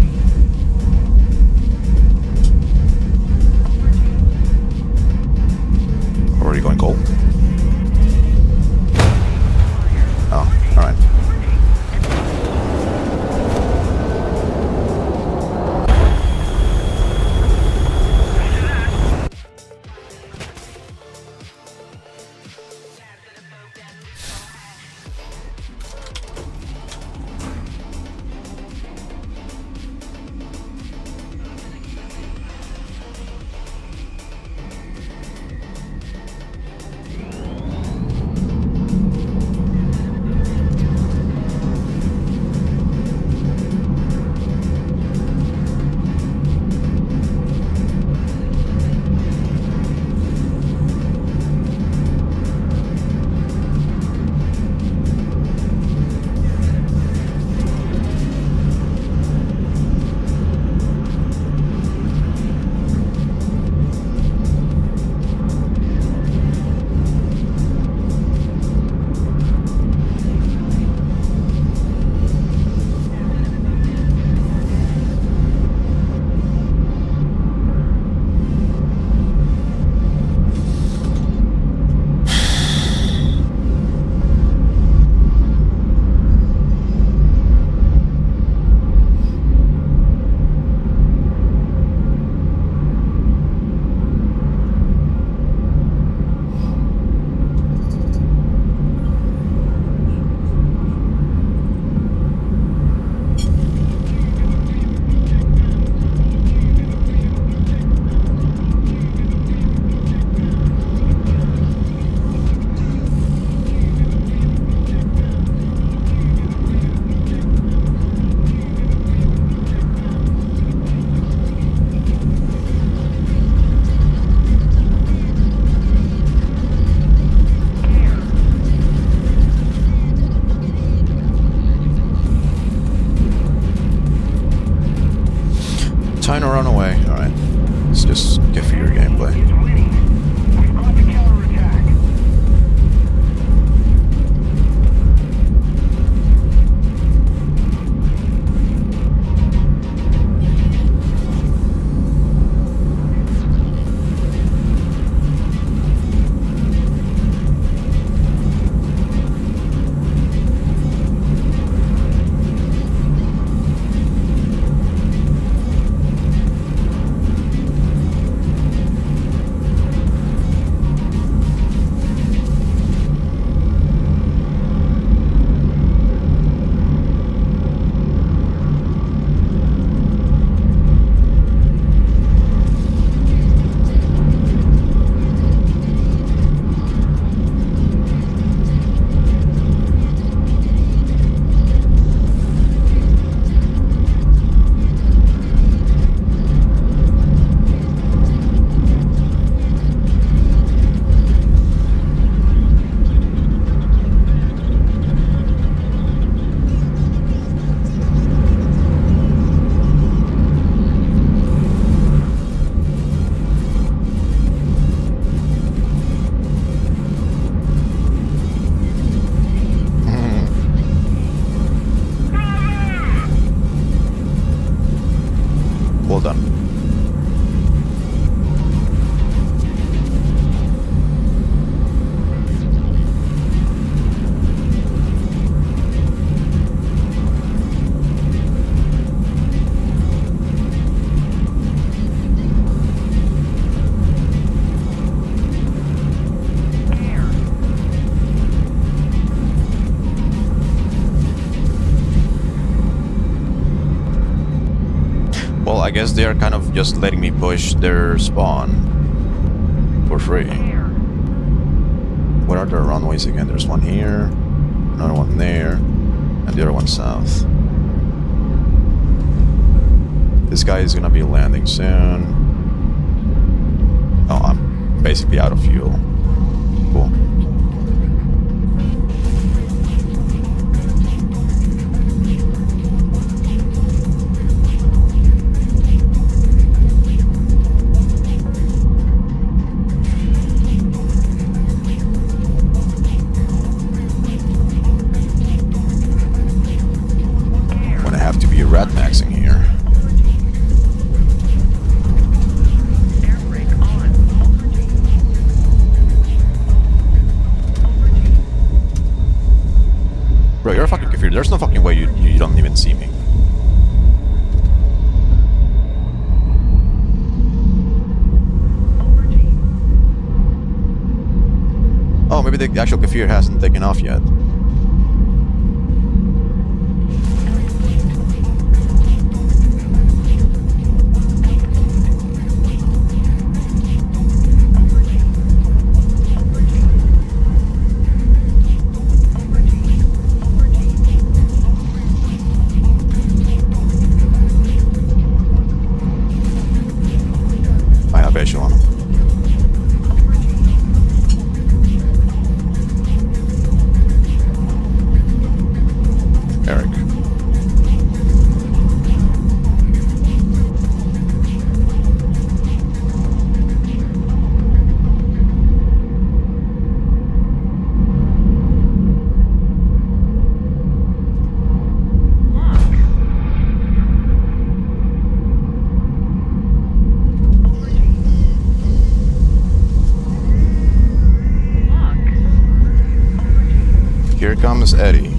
trying to run away. Alright. It's just Kefir gameplay. is winning. We've got the counterattack. Well done. Well, I guess they are kind of just letting me push their spawn for free. What are the runways again? There's one here, another one there, and the other one south. This guy is gonna be landing soon. Oh, I'm basically out of fuel. Cool. Rat maxing here. Air brake on. Bro, you're a fucking Kefir. There's no fucking way you don't even see me. Oh, maybe the actual Kefir hasn't taken off yet. Echelon. Eric. Here comes Eddie.